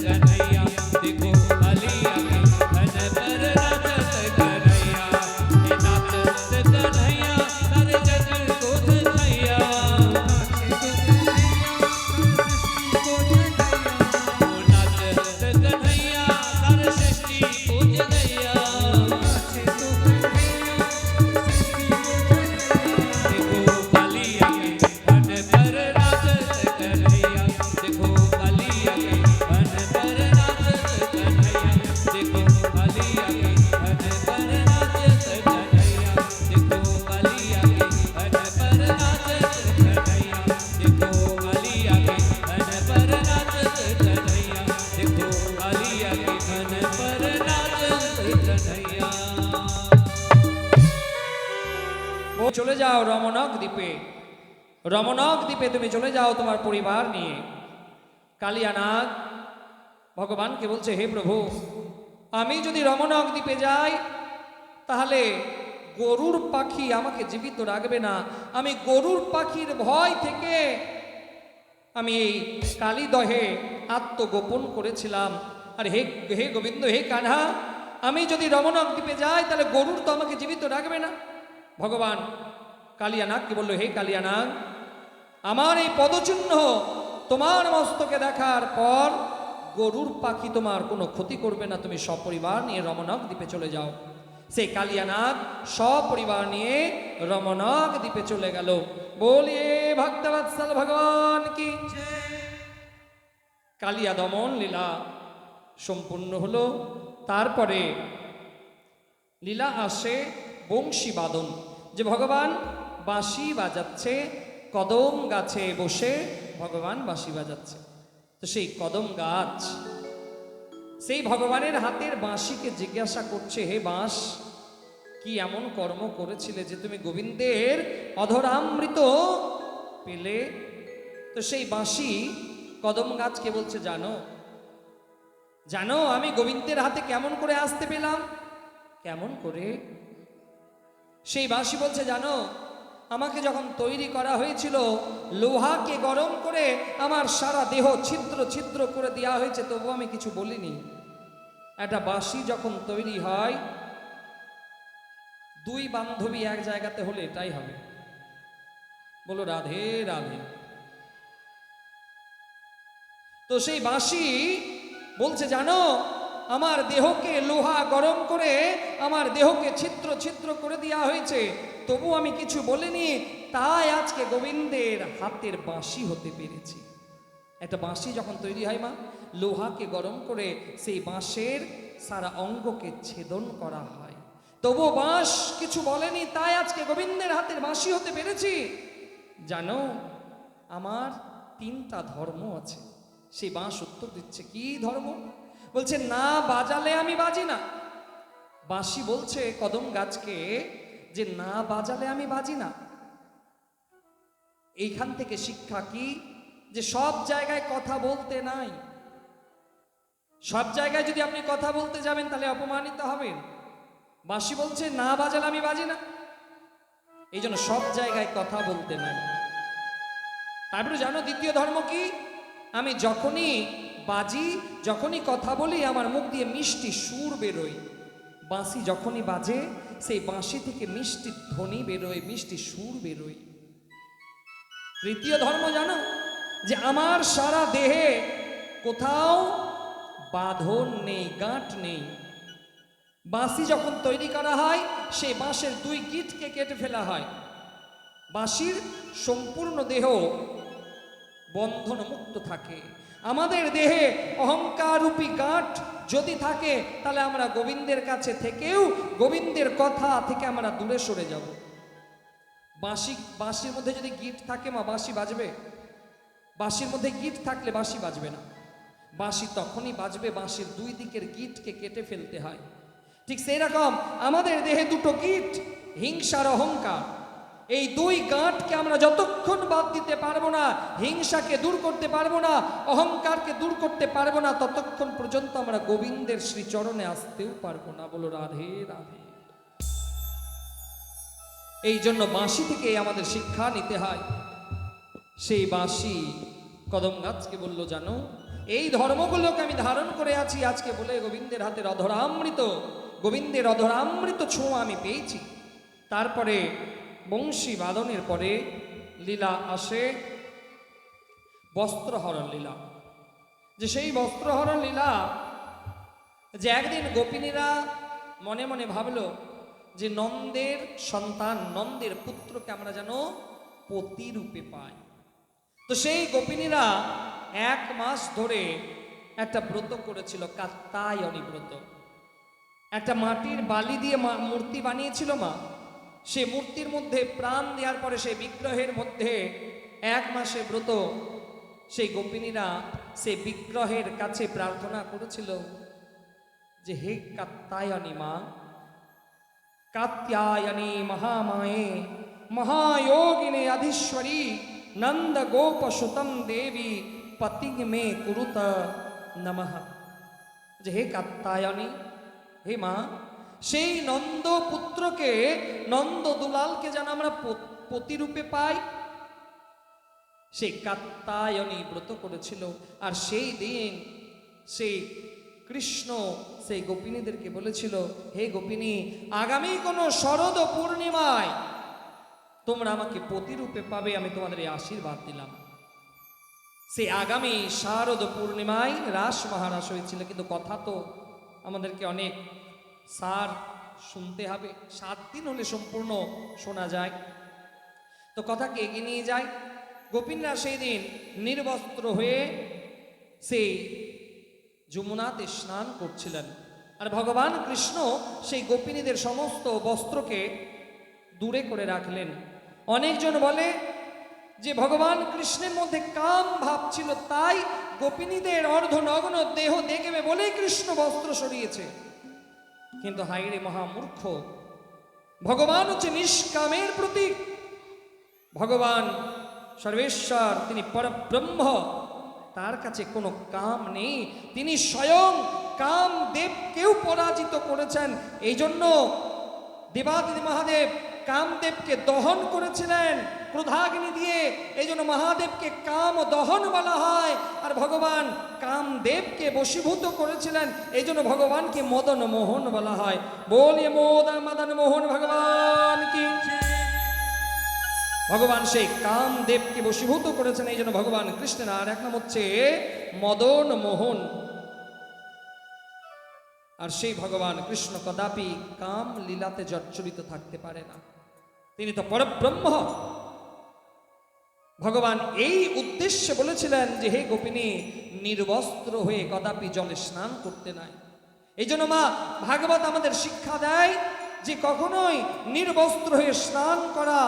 कन्हैया, देखो कालिया के फन पर नाचत कन्हैया, हे नाचत कन्हैया हर जग को धैया, नाचत कन्हैया हर सृष्टि को जगैया, नाचत कन्हैया हर सृष्टि को जगैया। देखो कालिया के फन पर नाचत कन्हैया, देखो कालिया के फन पर नाचत कन्हैया, देखो कालिया के फन पर नाचत कन्हैया, देखो कालिया के फन पर नाचत कन्हैया, देखो कालिया के फन पर नाचत कन्हैया, देखो कालिया के फन पर नाचत कन्हैया। ও চলে যাও রমনক দ্বীপে, রমনক দ্বীপে তুমি চলে যাও তোমার পরিবার নিয়ে। কালিয়া নাগ ভগবানকে বলছে, হে প্রভু, আমি যদি রমনক দ্বীপে যাই তাহলে গরুর পাখি আমাকে জীবিত রাখবে না। আমি গরুর পাখির ভয় থেকে আমি এই কালীদহে আত্মগোপন করেছিলাম। আর হে হে গোবিন্দ, হে কানহা, আমি যদি রমনক দ্বীপে যাই তাহলে গরুর তো আমাকে জীবিত রাখবে না। ভগবান কালিয়ানাগকে বলল, হে কালিয়ানাগ, আমার এই পদচিহ্ন তোমার মস্তকে দেখার পর গরুর পাখি তোমার কোনো ক্ষতি করবে না, তুমি সপরিবার নিয়ে রমণক দ্বীপে চলে যাও। সেই কালিয়ানাগ সপরিবার নিয়ে রমণক দ্বীপে চলে গেল। বলিয়ে ভক্তবৎসল ভগবান কি। কালিয়া দমন লীলা সম্পূর্ণ হলো। তারপরে লীলা আসে বংশী বাদন, যে ভগবান বাঁশি বাজাচ্ছে, কদম গাছে বসে ভগবান বাঁশি বাজাচ্ছে। তো সেই কদম গাছ সেই ভগবানের হাতের বাঁশিকে জিজ্ঞাসা করছে, হে বাঁশ, কি এমন কর্ম করেছিলে যে তুমি গোবিন্দের অধরামৃত পেলে? তো সেই বাঁশি কদম গাছকে বলছে, জানো জানো আমি গোবিন্দের হাতে কেমন করে আসতে পেলাম? কেমন করে? সেই বাঁশি বলছে, জানো আমাকে যখন তৈরি করা হয়েছিল, লোহাকে গরম করে আমার সারা দেহ ছিদ্র ছিদ্র করে দেওয়া হয়েছে, তবু আমি কিছু বলিনি। একটা বাঁশি যখন তৈরি হয়, দুই বান্ধবী এক জায়গাতে হলে এটাই হবে। বলো রাধে রাধে। তো সেই বাঁশি বলছে, জানো আমার দেহকে লোহা গরম করে আমার দেহকে ছিদ্র ছিদ্র করে দেওয়া হয়েছে, তবু আমি কিছু বলিনি, তাই আজকে গোবিন্দের হাতের বাঁশি হতে পেরেছি। একটা বাঁশি যখন তৈরি হয় মা, লোহাকে গরম করে সেই বাঁশের সারা অঙ্গকে ছেদন করা হয়, তবু বাঁশ কিছু বলেনি, তাই আজকে গোবিন্দের হাতের বাঁশি হতে পেরেছি। জানো আমার 3টা ধর্ম আছে। সেই বাঁশ উত্তর দিচ্ছে, কি ধর্ম? বলছে, না বাজালে আমি বাজি না। বাঁশি বলছে কদম গাছকে যে না বাজালে আমি বাজি না। এইখান থেকে শিক্ষা কি? যে সব জায়গায় কথা বলতে নাই। সব জায়গায় যদি আপনি কথা বলতে যাবেন তাহলে অপমানিত হবেন। বাঁশি বলছে না বাজালে আমি বাজি না, এই জন্য সব জায়গায় কথা বলতে নাই। তারপরে জানো দ্বিতীয় ধর্ম কি? আমি যখনই বাজি, যখনই কথা বলি, আমার মুখ দিয়ে মিষ্টি সুর বেরোয়। বাঁশি যখনই বাজে, সেই বাঁশি থেকে মিষ্টি ধ্বনি বেরোয়, মিষ্টি সুর বেরোয়। তৃতীয় ধর্ম জানো, যে আমার সারা দেহে কোথাও বাঁধন নেই, গাঁট নেই। বাঁশি যখন তৈরি করা হয়, সেই বাঁশের 2 গিঁটকে কেটে ফেলা হয়। বাঁশির সম্পূর্ণ দেহ বন্ধন মুক্ত থাকে। আমাদের দেহে অহংকার রূপী গাঁট যদি থাকে, তাহলে আমরা গোবিন্দের কাছে থেকেও গোবিন্দের কথা থেকে আমরা দূরে সরে যাব। বাঁশির মধ্যে যদি গিঁট থাকে মা, বাঁশি বাজবে? বাঁশির মধ্যে গিঁট থাকলে বাঁশি বাজবে না। বাঁশি তখনই বাজবে বাঁশির 2 দিকের গিঁটকে কেটে ফেলতে হয়। ঠিক সেই রকম আমাদের দেহে 2টো গিঁট, হিংসার অহংকার। এই 2 গাঁটকে আমরা যতক্ষণ বাদ দিতে পারবো না, হিংসাকে দূর করতে পারবো না, অহংকারকে দূর করতে পারবো না, ততক্ষণ পর্যন্ত আমরা গোবিন্দের শ্রীচরণে আসতেও পারবো না। বলো রাধে রাধে। এই জন্য বাঁশি থেকে আমাদের শিক্ষা নিতে হয়। সেই বাঁশি কদম গাছকে বলল, জানো এই ধর্মগুলোকে আমি ধারণ করে আছি আজকে বলে গোবিন্দের হাতের অধরামৃত, গোবিন্দের অধরামৃত ছোঁয়া আমি পেয়েছি। তারপরে বংশী বাদনের পরে লীলা আসে বস্ত্রহরণ লীলা। যে সেই বস্ত্রহরণ লীলা, যে একদিন গোপিনীরা মনে মনে ভাবলো যে নন্দের সন্তান, নন্দের পুত্রকে আমরা যেন পতি রূপে পাই। তো সেই গোপিনীরা 1 মাস ধরে একটা ব্রত করেছিল, কাত্যায়নী ব্রত। একটা মাটির বালি দিয়ে মূর্তি বানিয়েছিল মা। সে মূর্তির মধ্যে প্রাণ দেওয়ার পরে সেই বিগ্রহের মধ্যে 1 মাসে ব্রত সেই গোপিনীরা সেই বিগ্রহের কাছে প্রার্থনা করেছিল যে হে কাত্যায়নী মা, কাত্যায়নী মহামায়ে মহায়োগিনী অধীশ্বরী নন্দ গোপ সুতম দেবী পতি মে কুরুত নমঃ। যে হে কাত্যায়নী, হে মা, সেই নন্দ পুত্রকে, নন্দ দুলালকে যেন আমরা পতিরূপে পাই। সেই কাত্যায়নী ব্রত করেছিল। আর সেই দিন সেই কৃষ্ণ সেই গোপিনীদেরকে বলেছিল, হে গোপিনী, আগামী কোনো শরদ পূর্ণিমায় তোমরা আমাকে পতিরূপে পাবে, আমি তোমাদের এই আশীর্বাদ দিলাম। সেই আগামী শারদ পূর্ণিমায় রাস মহারাস হয়েছিল, কিন্তু কথা তো আমাদেরকে অনেক সার শুনতে হবে, 7 দিন হলে সম্পূর্ণ শোনা যায়। তো কথাকে এগিয়ে নিয়ে যায়। গোপিনরা সেই দিন নির্বস্ত্র হয়ে সেই যমুনাতে স্নান করছিলেন, আর ভগবান কৃষ্ণ সেই গোপিনীদের সমস্ত বস্ত্রকে দূরে করে রাখলেন। অনেকজন বলে যে ভগবান কৃষ্ণের মধ্যে কাম ভাব ছিল, তাই গোপিনীদের অর্ধনগ্ন দেহ দেখবে বলেই কৃষ্ণ বস্ত্র সরিয়েছে। কিন্তু হাইরে মহামূর্খ, ভগবান হচ্ছে নিষ্কামের প্রতীক। ভগবান সর্বেশ্বর, তিনি পরব্রহ্ম, তার কাছে কোনো কাম নেই। তিনি স্বয়ং কামদেবকেও পরাজিত করেছেন। এই জন্য দেবাদিদেব মহাদেব কামদেবকে দহন করেছিলেন ক্রোধাগ্নি দিয়ে। এই জন্য মহাদেবকে কাম দহন বলা হয়, আর ভগবান কামদেবকে বশীভূত করেছিলেন, এই জন্য ভগবানকে মদন মোহন বলা হয়। বলিয়ে মদন মোহন ভগবান কি। ভগবান সেই কামদেবকে বশীভূত করেছেন, এই জন্য ভগবান কৃষ্ণের আর এক নাম হচ্ছে মদন মোহন। আর সেই ভগবান কৃষ্ণ কদাপি কাম লীলাতে জর্জরিত থাকতে পারে না, তিনি তো পরব্রহ্ম। ভগবান এই উদ্দেশ্যে বলেছিলেন যে হে গোপিনী, নির্বস্ত্র হয়ে কদাপি জলে স্নান করতে নাই। এই জন্য মা ভাগবত আমাদের শিক্ষা দেয় যে কখনোই নির্বস্ত্র হয়ে স্নান করা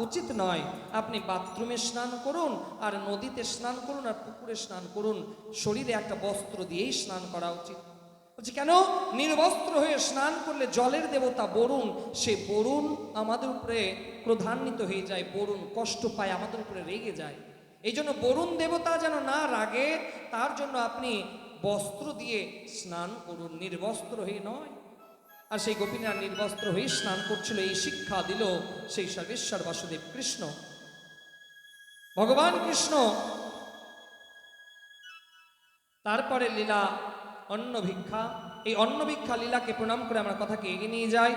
উচিত নয়। আপনি বাথরুমে স্নান করুন, আর নদীতে স্নান করুন, আর পুকুরে স্নান করুন, শরীরে একটা বস্ত্র দিয়েই স্নান করা উচিত। বলছি কেন? নির্বস্ত্র হয়ে স্নান করলে জলের দেবতা বরুণ, সে বরুণ আমাদের উপরে ক্রোধান্বিত হয়ে যায়, বরুণ কষ্ট পায়, আমাদের উপরে রেগে যায়। এই জন্য বরুণ দেবতা যেন না রাগে, তার জন্য আপনি বস্ত্র দিয়ে স্নান করুন, নির্বস্ত্র হয়ে নয়। আর সেই গোপীরা নির্বস্ত্র হয়ে স্নান করছিল, এই শিক্ষা দিল সেই সর্বেশ্বর বাসুদেব কৃষ্ণ। ভগবান কৃষ্ণ তারপরে লীলা অন্ন ভিক্ষা, এই অন্ন ভিক্ষা লীলাকে প্রণাম করে আমরা কথাকে এগিয়ে নিয়ে যাই,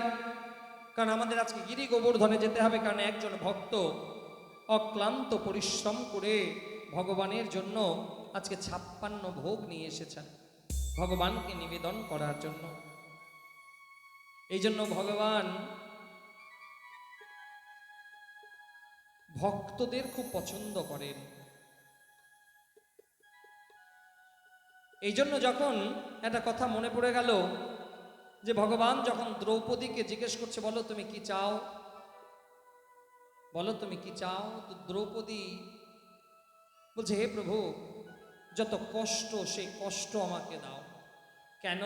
কারণ আমাদের আজকে গিরি গোবর্ধনে যেতে হবে। কারণ একজন ভক্ত অক্লান্ত পরিশ্রম করে ভগবানের জন্য আজকে 56 ভোগ নিয়ে এসেছেন ভগবানকে নিবেদন করার জন্য। এই জন্য ভগবান ভক্তদের খুব পছন্দ করেন। এই জন্য যখন একটা কথা মনে পড়ে গেল যে ভগবান যখন দ্রৌপদীকে জিজ্ঞেস করছে, বলো তুমি কি চাও, বলো তুমি কি চাও, তো দ্রৌপদী বলছে হে প্রভু, যত কষ্ট সেই কষ্ট আমাকে দাও। কেন?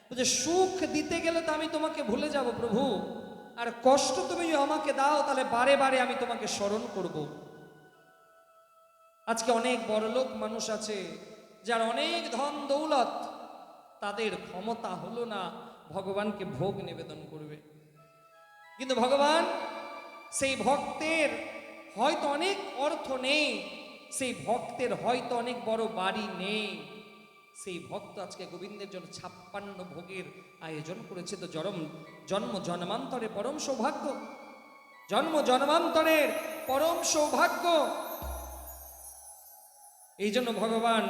বলছে সুখ দিতে গেলে তো আমি তোমাকে ভুলে যাব প্রভু, আর কষ্ট তুমি যদি আমাকে দাও তাহলে বারে বারে আমি তোমাকে স্মরণ করব। আজকে অনেক বড়লোক মানুষ আছে যার অনেক ধন দৌলত, তাদের ক্ষমতা হলো না ভগবানকে ভোগ নিবেদন করবে। কিন্তু ভগবান সেই ভক্তের হয়তো অনেক অর্থ নেই, সেই ভক্তের হয়তো অনেক বড় বাড়ি নেই, সেই ভক্ত আজকে গোবিন্দের জন্য 56 ভোগের আয়োজন করেছে। তো জন্ম জন্মান্তরে পরম সৌভাগ্য, জন্ম জন্মান্তরের পরম সৌভাগ্য। এই জন্য ভগবান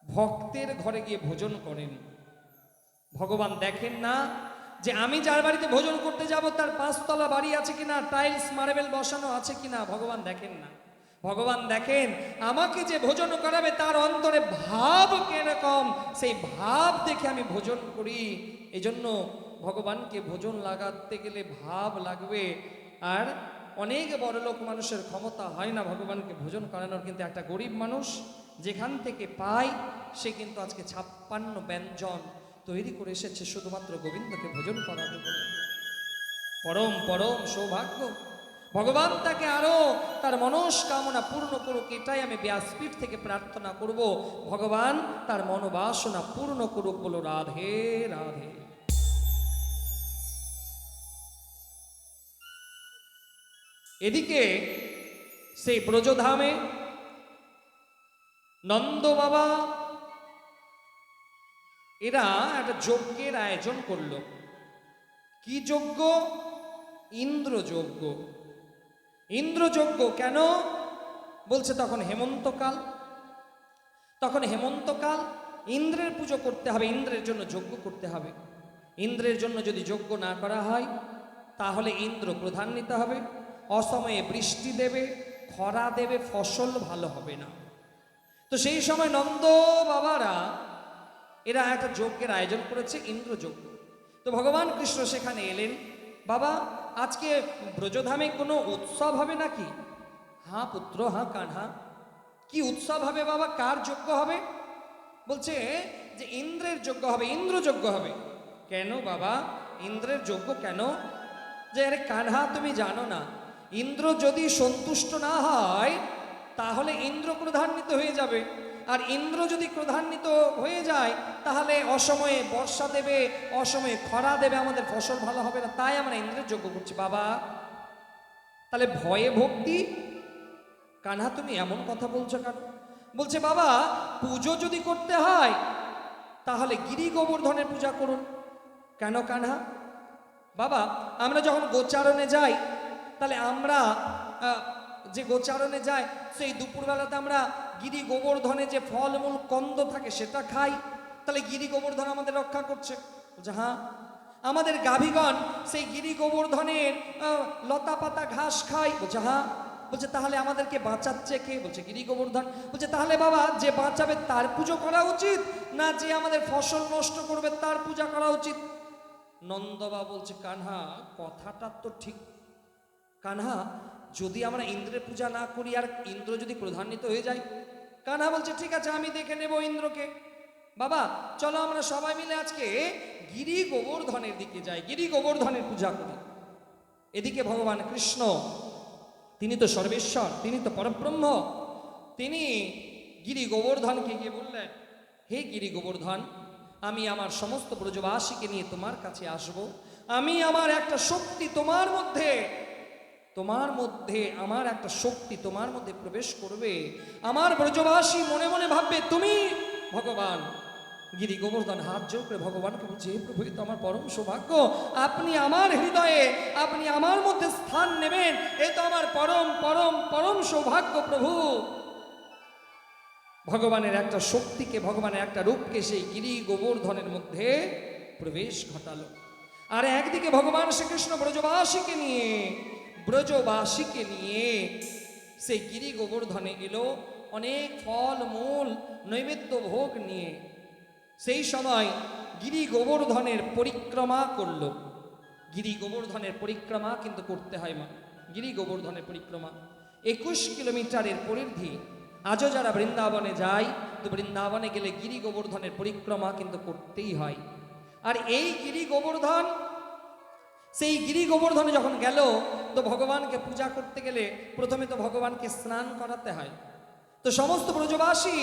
ভক্তের ঘরে গিয়ে ভোজন করেন। ভগবান দেখেন না যে আমি যার বাড়িতে ভোজন করতে যাব তার 5 তলা বাড়ি আছে কিনা, টাইলস মার্বেল বসানো আছে কিনা, ভগবান দেখেন না। ভগবান দেখেন আমাকে যে ভোজন করাবে তার অন্তরে ভাব কিরকম, সেই ভাব দেখে আমি ভোজন করি। এই জন্য ভগবানকে ভোজন লাগাতে গেলে ভাব লাগবে। আর অনেক বড়লোক মানুষের ক্ষমতা হয় না ভগবানকে ভোজন করানোর, কিন্তু একটা গরিব মানুষ যেখান থেকে পায় সে কিন্তু আজকে 56 ব্যঞ্জন তৈরি করে এসেছে শুধুমাত্র গোবিন্দকে ভোজন করাবে বলে। পরম পরম সৌভাগ্য। ভগবান তাকে আরো তার মনস্কামনা পূর্ণ করুক, এটাই আমি ব্যাসপীঠ থেকে প্রার্থনা করব। ভগবান তার মনোবাসনা পূর্ণ করুক, বলো রাধে রাধে। এদিকে সেই ব্রজধামে নন্দ বাবা এরা একটা যজ্ঞের আয়োজন করলো। কি যজ্ঞ? ইন্দ্রযজ্ঞ। ইন্দ্রযজ্ঞ কেন? বলছে তখন হেমন্তকাল, তখন হেমন্তকাল, ইন্দ্রের পুজো করতে হবে, ইন্দ্রের জন্য যজ্ঞ করতে হবে। ইন্দ্রের জন্য যদি যজ্ঞ না করা হয় তাহলে ইন্দ্র প্রধান নিতে হবে, অসময়ে বৃষ্টি দেবে, খরা দেবে, ফসল ভালো হবে না। তো সেই সময় নন্দ বাবারা এরা একটা যজ্ঞের আয়োজন করেছে, ইন্দ্র যজ্ঞ। তো ভগবান কৃষ্ণ সেখানে এলেন। বাবা আজকে ব্রজধামে কোনো উৎসব হবে নাকি? হ্যাঁ পুত্র, হ্যাঁ কানহা। কি উৎসব হবে বাবা? কার যজ্ঞ হবে? বলছে যে ইন্দ্রের যজ্ঞ হবে, ইন্দ্র যজ্ঞ হবে। কেন বাবা ইন্দ্রের যজ্ঞ কেন? যে আরে কানহা তুমি জানো না, ইন্দ্র যদি সন্তুষ্ট না হয় তাহলে ইন্দ্র ক্রোধান্বিত হয়ে যাবে, আর ইন্দ্র যদি ক্রোধান্বিত হয়ে যায় তাহলে অসময়ে বর্ষা দেবে, অসময়ে খরা দেবে, আমাদের ফসল ভালো হবে না। তাই আমরা ইন্দ্রের যজ্ঞ করছি। বাবা তাহলে ভয়ে ভক্তি? কানহা তুমি এমন কথা বলছো কেন? বলছে বাবা পুজো যদি করতে হয় তাহলে গিরি গোবর্ধনের পূজা করুন। কেন কানহা? বাবা আমরা যখন গোচারণে যাই তাহলে আমরা যে গোচারণে যাই সেই দুপুরবেলাতে আমরা গিরি গোবর্ধনে যে ফলমূল কন্দ থাকে সেটা খাই, তাহলে গিরি গোবর্ধন আমাদের রক্ষা করছে। বলছে হ্যাঁ। আমাদের গাভীগণ সেই গিরি গোবর্ধনের লতা পাতা ঘাস খায়। বলছে হ্যাঁ। বলছে তাহলে আমাদেরকে বাঁচাচ্ছে কে? বলছে গিরি গোবর্ধন। বলছে তাহলে বাবা যে বাঁচাবে তার পুজো করা উচিত, না যে আমাদের ফসল নষ্ট করবে তার পূজা করা উচিত? নন্দবা বলছে কানহা কথাটা তো ঠিক। কানহা যদি আমরা ইন্দ্রের পূজা না করি আর ইন্দ্র যদি প্রধান্বিত হয়ে যায়? কানহা বলছে ঠিক আছে আমি দেখে নেব ইন্দ্রকে। বাবা চলো আমরা সবাই মিলে আজকে গিরি গোবর্ধনের দিকে যাই, গিরি গোবর্ধনের পূজা করি। এদিকে ভগবান কৃষ্ণ তিনি তো সর্বেশ্বর, তিনি তো পরব্রহ্ম, তিনি গিরি গোবর্ধনকে গিয়ে বললেন হে গিরি গোবর্ধন, আমি আমার সমস্ত ব্রজবাসীকে নিয়ে তোমার কাছে আসব। আমি আমার একটা শক্তি তোমার মধ্যে আমার একটা শক্তি তোমার মধ্যে প্রবেশ করবে। আমার ব্রজবাসী মনে মনে ভাববে তুমি ভগবান। গিরি গোবর্ধন হাত জোর করে ভগবানকে বলছে হে প্রভু, তো আমার পরম সৌভাগ্য, আপনি আমার হৃদয়ে, আপনি আমার মধ্যে স্থান নেবেন, এ তো আমার পরম পরম পরম সৌভাগ্য প্রভু। ভগবানের একটা শক্তিকে, ভগবানের একটা রূপকে সেই গিরি গোবর্ধনের মধ্যে প্রবেশ ঘটালো। আর একদিকে ভগবান শ্রীকৃষ্ণ ব্রজবাসীকে নিয়ে সেই গিরি গোবর্ধনে এলো, অনেক ফল মূল নৈবেদ্য ভোগ নিয়ে। সেই সময় গিরি গোবর্ধনের পরিক্রমা করলো। গিরি গোবর্ধনের পরিক্রমা কিন্তু করতে হয় মা, গিরি গোবর্ধনের পরিক্রমা 21 কিলোমিটারের পরিধি। আজও যারা বৃন্দাবনে যায় তো বৃন্দাবনে গেলে গিরি গোবর্ধনের পরিক্রমা কিন্তু করতেই হয়। আর এই গিরি গোবর্ধন, সেই গিরি গোবর্ধনে যখন গেল তো ভগবানকে পূজা করতে গেলে প্রথমে তো ভগবানকে স্নান করাতে হয়। তো সমস্ত ব্রজবাসী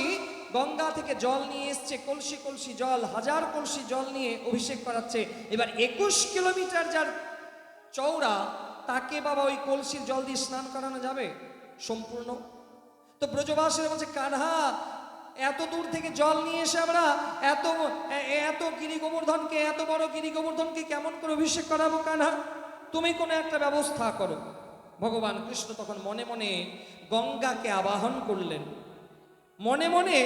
গঙ্গা থেকে জল নিয়ে এসছে, কলসি কলসি জল, হাজার কলসি জল নিয়ে অভিষেক করাচ্ছে। এবার 21 কিলোমিটার যার চওড়া, তাকে বাবা ওই কলসির জল দিয়ে স্নান করানো যাবে সম্পূর্ণ? তো ব্রজবাসীরা বলছে কানহা এত দূর থেকে জল নিয়ে এসে আমরা এত গিরি গোবর্ধনকে, এত বড় গিরি গোবর্ধনকে কেমন করে অভিষেক করাবো কানহা? তুমি কোনো একটা ব্যবস্থা করো। ভগবান কৃষ্ণ তখন মনে মনে গঙ্গাকে আবাহন করলেন, মনে মনে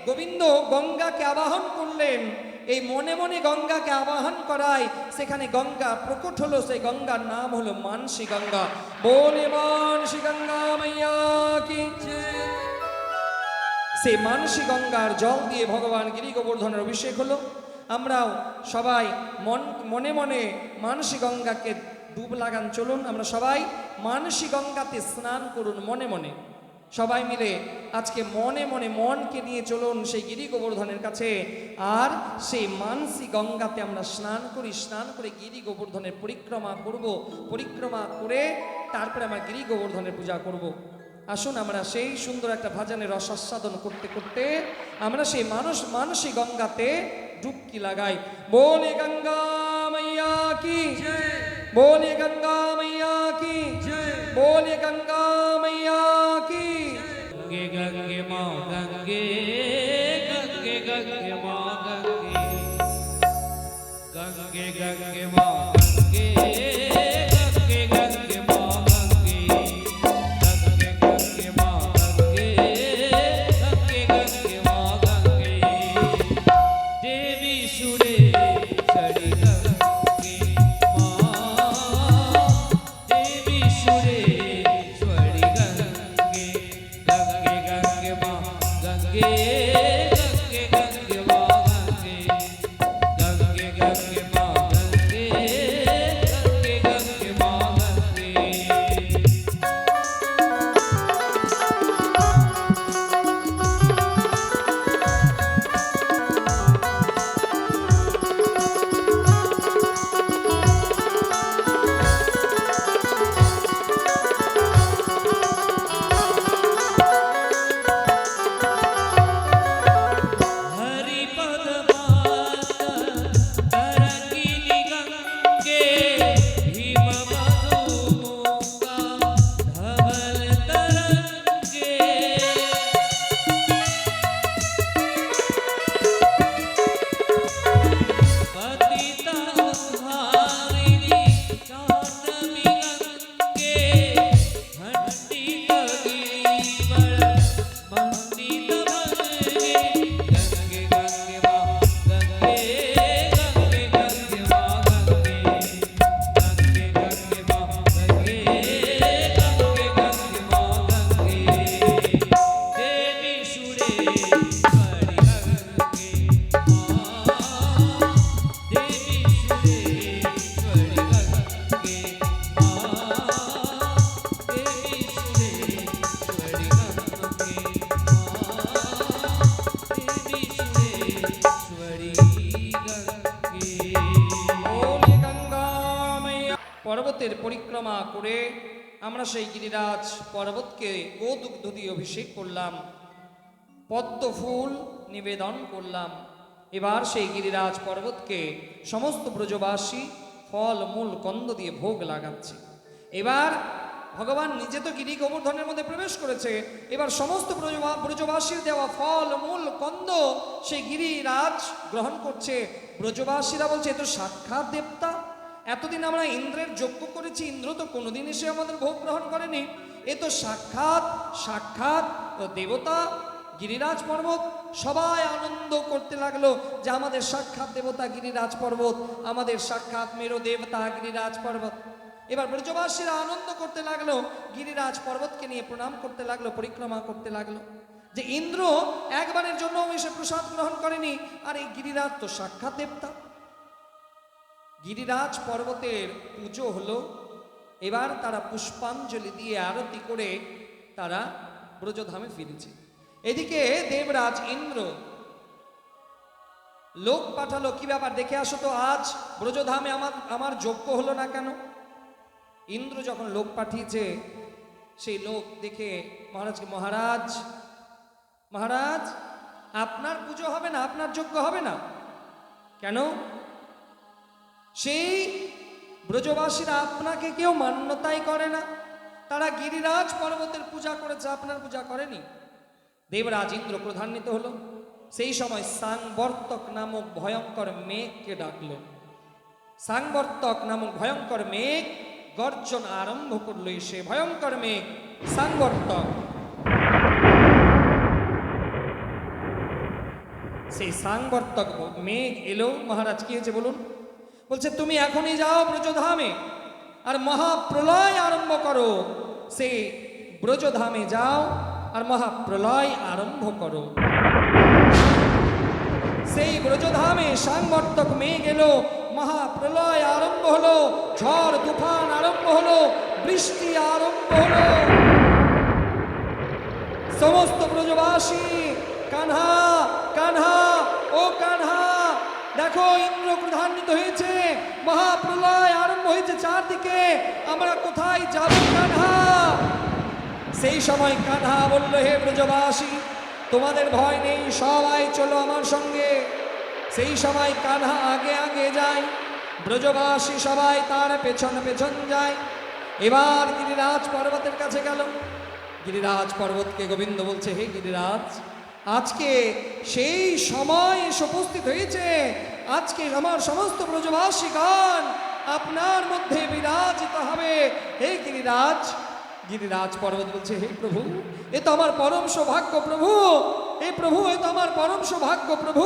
গোবিন্দ গঙ্গাকে আবাহন করলেন। এই মনে মনে গঙ্গাকে আবাহন করায় সেখানে গঙ্গা প্রকট হলো। সেই গঙ্গার নাম হলো মানসী গঙ্গা। বলে মানসী গঙ্গা মাইয়া কি। সেই মানসী গঙ্গার জল দিয়ে ভগবান গিরি গোবর্ধনের অভিষেক হলো। আমরাও সবাই মনে মনে মানসী গঙ্গাকে ডুব লাগান। চলুন আমরা সবাই মানসী গঙ্গাতে স্নান করুন মনে মনে। সবাই মিলে আজকে মনে মনে মনকে নিয়ে চলুন সেই গিরি গোবর্ধনের কাছে, আর সেই মানসী গঙ্গাতে আমরা স্নান করি। স্নান করে গিরি গোবর্ধনের পরিক্রমা করব, পরিক্রমা করে তারপরে আমরা গিরি গোবর্ধনের পূজা করব। আসুন আমরা সেই সুন্দর একটা ভজনের রসাস্বাদন করতে করতে আমরা সেই মানসী গঙ্গাতে ডুবকি লাগাই। বলে গঙ্গা মাইয়া কি, बोले गंगा मैया की, बोले गंगा मैया की। गंगे गंगे माँ गंगे, गंगे गंगे माँ गंगे, गंगे गंगे माँ गंगे, गंगे गंगे माँ गंगे, गंगे गंगे माँ गंगे, পর্বতের পরিক্রমা করে আমরা সেই গিরিরাজ পর্বতকে গোদুগ্ধ দিয়ে অভিষেক করলাম, পদ্ম ফুল নিবেদন করলাম। এবার সেই গিরিরাজ পর্বতকে সমস্ত ব্রজবাসী ফল মূল কন্দ দিয়ে ভোগ লাগাচ্ছে। এবার ভগবান নিজে তো গিরি গোবর্ধনের মধ্যে প্রবেশ করেছে, এবার সমস্ত ব্রজবাসীর দেওয়া ফল মূল কন্দ সেই গিরিরাজ গ্রহণ করছে। ব্রজবাসীরা বলছে এ তো সাক্ষাৎ দেবতা, এতদিন আমরা ইন্দ্রের যজ্ঞ করেছি, ইন্দ্র তো কোনোদিন এসে আমাদের ভোগ গ্রহণ করেনি, এ তো সাক্ষাৎ সাক্ষাৎ দেবতা গিরিরাজ পর্বত। সবাই আনন্দ করতে লাগলো যে আমাদের সাক্ষাৎ দেবতা গিরিরাজ পর্বত, আমাদের সাক্ষাৎ মেরো দেবতা গিরিরাজ পর্বত। এবার ব্রজবাসীরা আনন্দ করতে লাগলো, গিরিরাজ পর্বতকে নিয়ে প্রণাম করতে লাগলো, পরিক্রমা করতে লাগলো যে ইন্দ্র একবারের জন্য এসে প্রসাদ গ্রহণ করেনি, আর এই গিরিরাজ তো সাক্ষাৎ দেবতা। গিরিরাজ পর্বতের পুজো হলো। এবার তারা পুষ্পাঞ্জলি দিয়ে আরতি করে তারা ব্রজধামে ফিরেছে। এদিকে দেবরাজ ইন্দ্র লোক পাঠালো, কি ব্যাপার দেখে আসো তো আজ ব্রজধামে আমার যজ্ঞ হলো না কেন। ইন্দ্র যখন লোক পাঠিয়েছে, সেই লোক দেখে মহারাজকে, মহারাজ মহারাজ আপনার পুজো হবে না, আপনার যজ্ঞ হবে না কেন? সেই ব্রজবাসীরা আপনাকে কেউ মান্যতাই করে না, তারা গিরিরাজ পর্বতের পূজা করেছে, আপনার পূজা করেনি। দেবরাজ ইন্দ্র ক্রোধান্বিত হলো। সেই সময় সাংবর্তক নামক ভয়ঙ্কর মেঘকে ডাকলো। সাংবর্তক নামক ভয়ঙ্কর মেঘ গর্জন আরম্ভ করলো। এসে ভয়ঙ্কর মেঘ সাংবর্তক, সেই সাংবর্তক মেঘ এলো। মহারাজ কি হয়েছে বলুন? বলছে তুমি এখনই যাও ব্রজধামে আর মহাপ্রলয় আরম্ভ করো। সেই ব্রজধামে যাও আর মহাপ্রলয় আরম্ভ করো। সেই ব্রজধামে সাংবর্তক মেঘ এলো, মহাপ্রলয় আরম্ভ হলো, ঝড় তুফান আরম্ভ হলো, বৃষ্টি আরম্ভ হলো। সমস্ত ব্রজবাসী কানহা কানহা ও কানহা, দেখো ইন্দ্র ক্রোধান্বিত হয়েছে, মহাপ্রলয় আরম্ভ হয়েছে চারদিকে, আমরা কোথায় যাব কানহা? সেই সময় কানহা বলল, হে ব্রজবাসী তোমাদের ভয় নেই, সবাই চলো আমার সঙ্গে। সেই সময় কানহা আগে আগে যায়, ব্রজবাসী সবাই তার পেছন পেছন যায়। এবার গিরিরাজ পর্বতের কাছে গেল। গিরিরাজ পর্বতকে গোবিন্দ বলছে, হে গিরিরাজ আজকে সেই সময় এসে উপস্থিত হয়েছে, আজকে আমার সমস্ত ব্রজবাসীগণ আপনার মধ্যে বিরাজিত হবে। হে গিরিরাজ। গিরিরাজ পর্বত বলছে, হে প্রভু এ তো আমার পরম সৌভাগ্য প্রভু, হে প্রভু এ তো আমার পরম সৌভাগ্য প্রভু,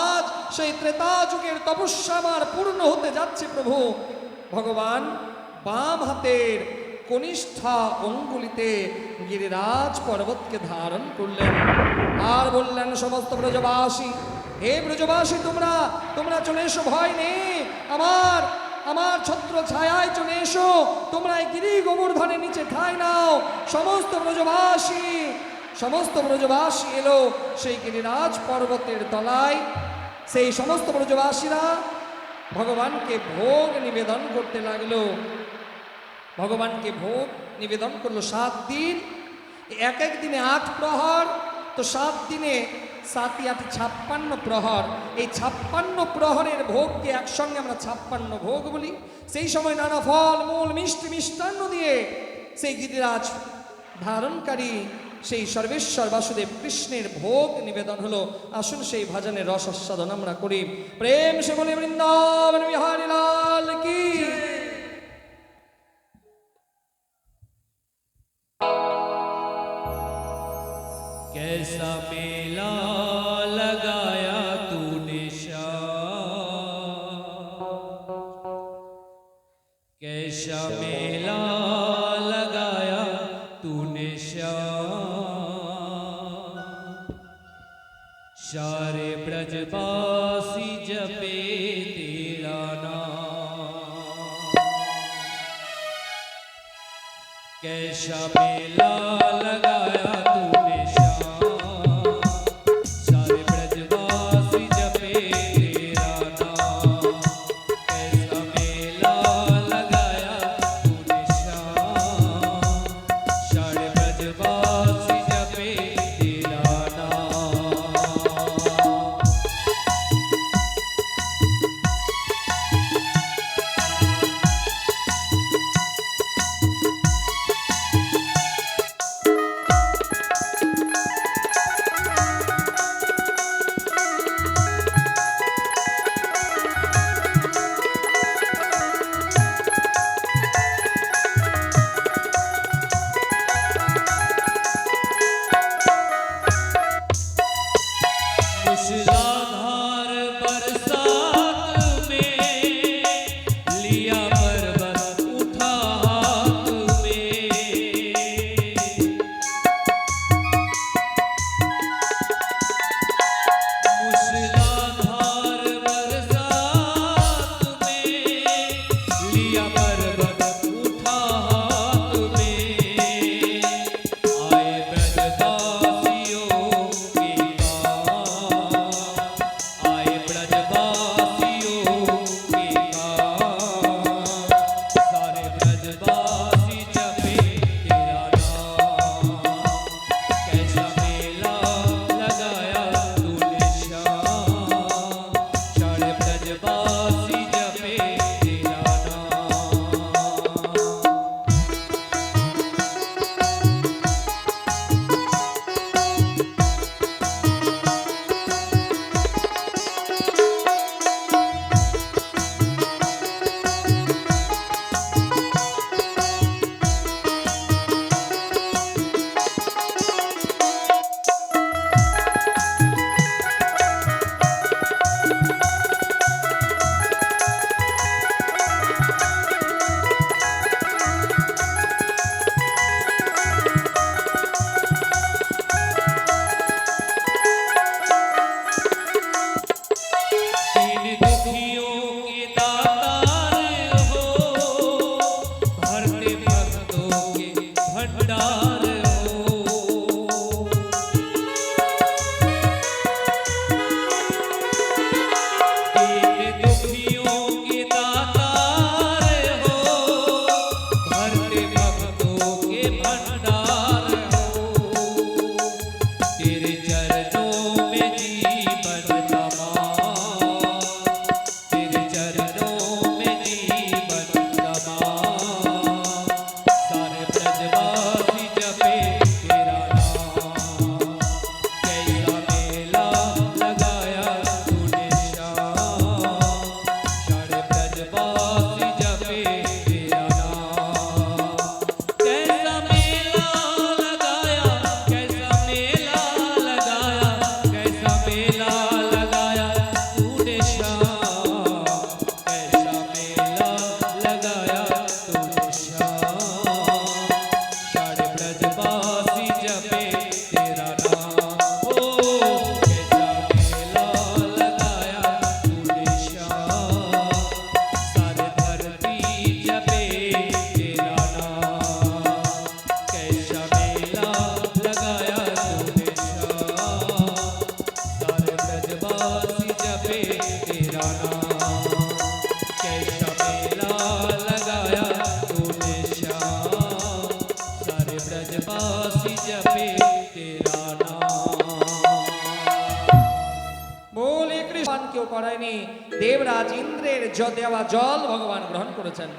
আজ সেই ত্রেতা যুগের তপস্যা আমার পূর্ণ হতে যাচ্ছে প্রভু। ভগবান বাম হাতের কনিষ্ঠা অঙ্গুলিতে গিরিরাজ পর্বতকে ধারণ করলেন আর বললেন, সমস্ত ব্রজবাসী, হে ব্রজবাসী তোমরা চলে এসো, ভয় নেই, আমার ছত্র ছায়ায় চলে এসো, তোমরা এই গিরি গোবর্ধনের নিচে ঠাঁই নাও। সমস্ত ব্রজবাসী এলো সেই গিরিরাজ পর্বতের তলায়। সেই সমস্ত ব্রজবাসীরা ভগবানকে ভোগ নিবেদন করতে লাগলো। ভগবানকে ভোগ নিবেদন করলো 7 দিন, এক এক দিনে 8 প্রহর, তো 7 দিনে 7 × 8 = 56 প্রহর। এই 56 প্রহরের ভোগকে একসঙ্গে আমরা 56 ভোগ বলি। সেই সময় নানা ফল মূল মিষ্টি মিষ্টান্ন দিয়ে সেই গিরিরাজ ধারণকারী সেই সর্বেশ্বর বাসুদেব কৃষ্ণের ভোগ নিবেদন হলো। আসুন সেই ভজনের রস আস্বাদন আমরা করি। প্রেম সে বলে বৃন্দাবন বিহারী লাল কি। कैसा मेला लगाया तूने श्याम, कैसा मेला लगाया तूने श्याम, सारे ब्रजवासी जपे तेरा नाम, कैसा मेला लगाया तूने श्याम, सारे ब्रजवासी जपे तेरा नाम, कैसा मेला लगाया করায়নি, দেবরাজ ইন্দ্রের দেওয়া জল ভগবান গ্রহণ করেছেন।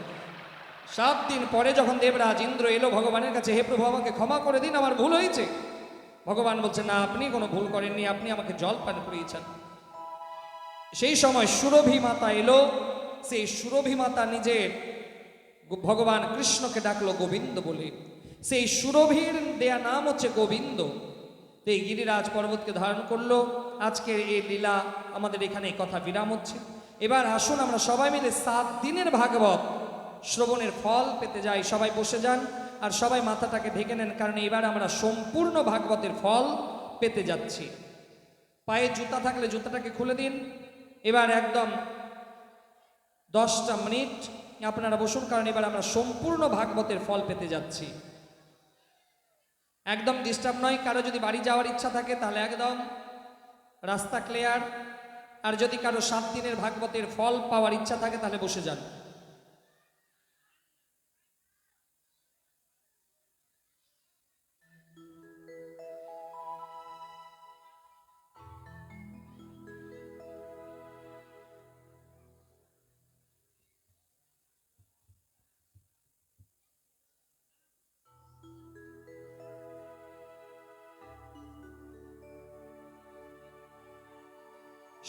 7 দিন পরে যখন দেবরাজ ইন্দ্র এলো ভগবানের কাছে, হে প্রভু আমাকে ক্ষমা করে দিন, আমার ভুল হয়েছে। ভগবান বলছে, না, আপনি কোনো ভুল করেননি, আপনি আমাকে জল পান করিয়েছেন। সেই সময় সুরভি মাতা এলো। সেই সুরভি মাতা নিজের ভগবান কৃষ্ণকে ডাকলো গোবিন্দ বলে। সেই সুরভির দেয়া নাম হচ্ছে গোবিন্দ। এই গিরিরাজ পর্বতকে ধারণ করলো। আজকের এই লীলা আমাদের এখানে কথা বিরাম হচ্ছে। এবার আসুন আমরা সবাই মিলে 7 দিনের ভাগবত শ্রবণের ফল পেতে যাই। সবাই বসে যান আর সবাই মাথাটাকে ঢেকে নেন, কারণ এবার আমরা সম্পূর্ণ ভাগবতের ফল পেতে যাচ্ছি। পায়ে জুতা থাকলে জুতাটাকে খুলে দিন। এবার একদম 10টা মিনিট আপনারা বসুন, কারণ এবার আমরা সম্পূর্ণ ভাগবতের ফল পেতে যাচ্ছি। একদম ডিস্টার্ব নয়। কারো যদি বাড়ি যাওয়ার ইচ্ছা থাকে তাহলে একদম রাস্তা ক্লিয়ার। আর যদি কারো 7 দিনের ভাগবতের ফল পাওয়ার ইচ্ছা থাকে তাহলে বসে যান।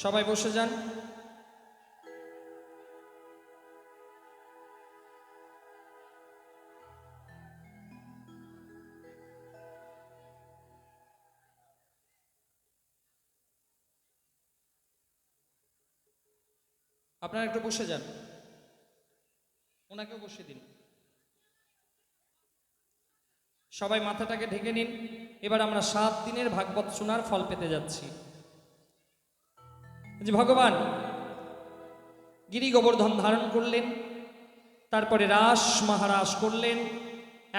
সবাই বসে যান। আপনারা একটু বসে যান, ওনাকেও বসে দিন। সবাই মাথাটাকে ঢেকে নিন। এবার আমরা 7 দিনের ভাগবত শোনার ফল পেতে যাচ্ছি। যে ভগবান গিরি গোবর্ধন ধারণ করলেন, তারপরে রাস মহারাস করলেন,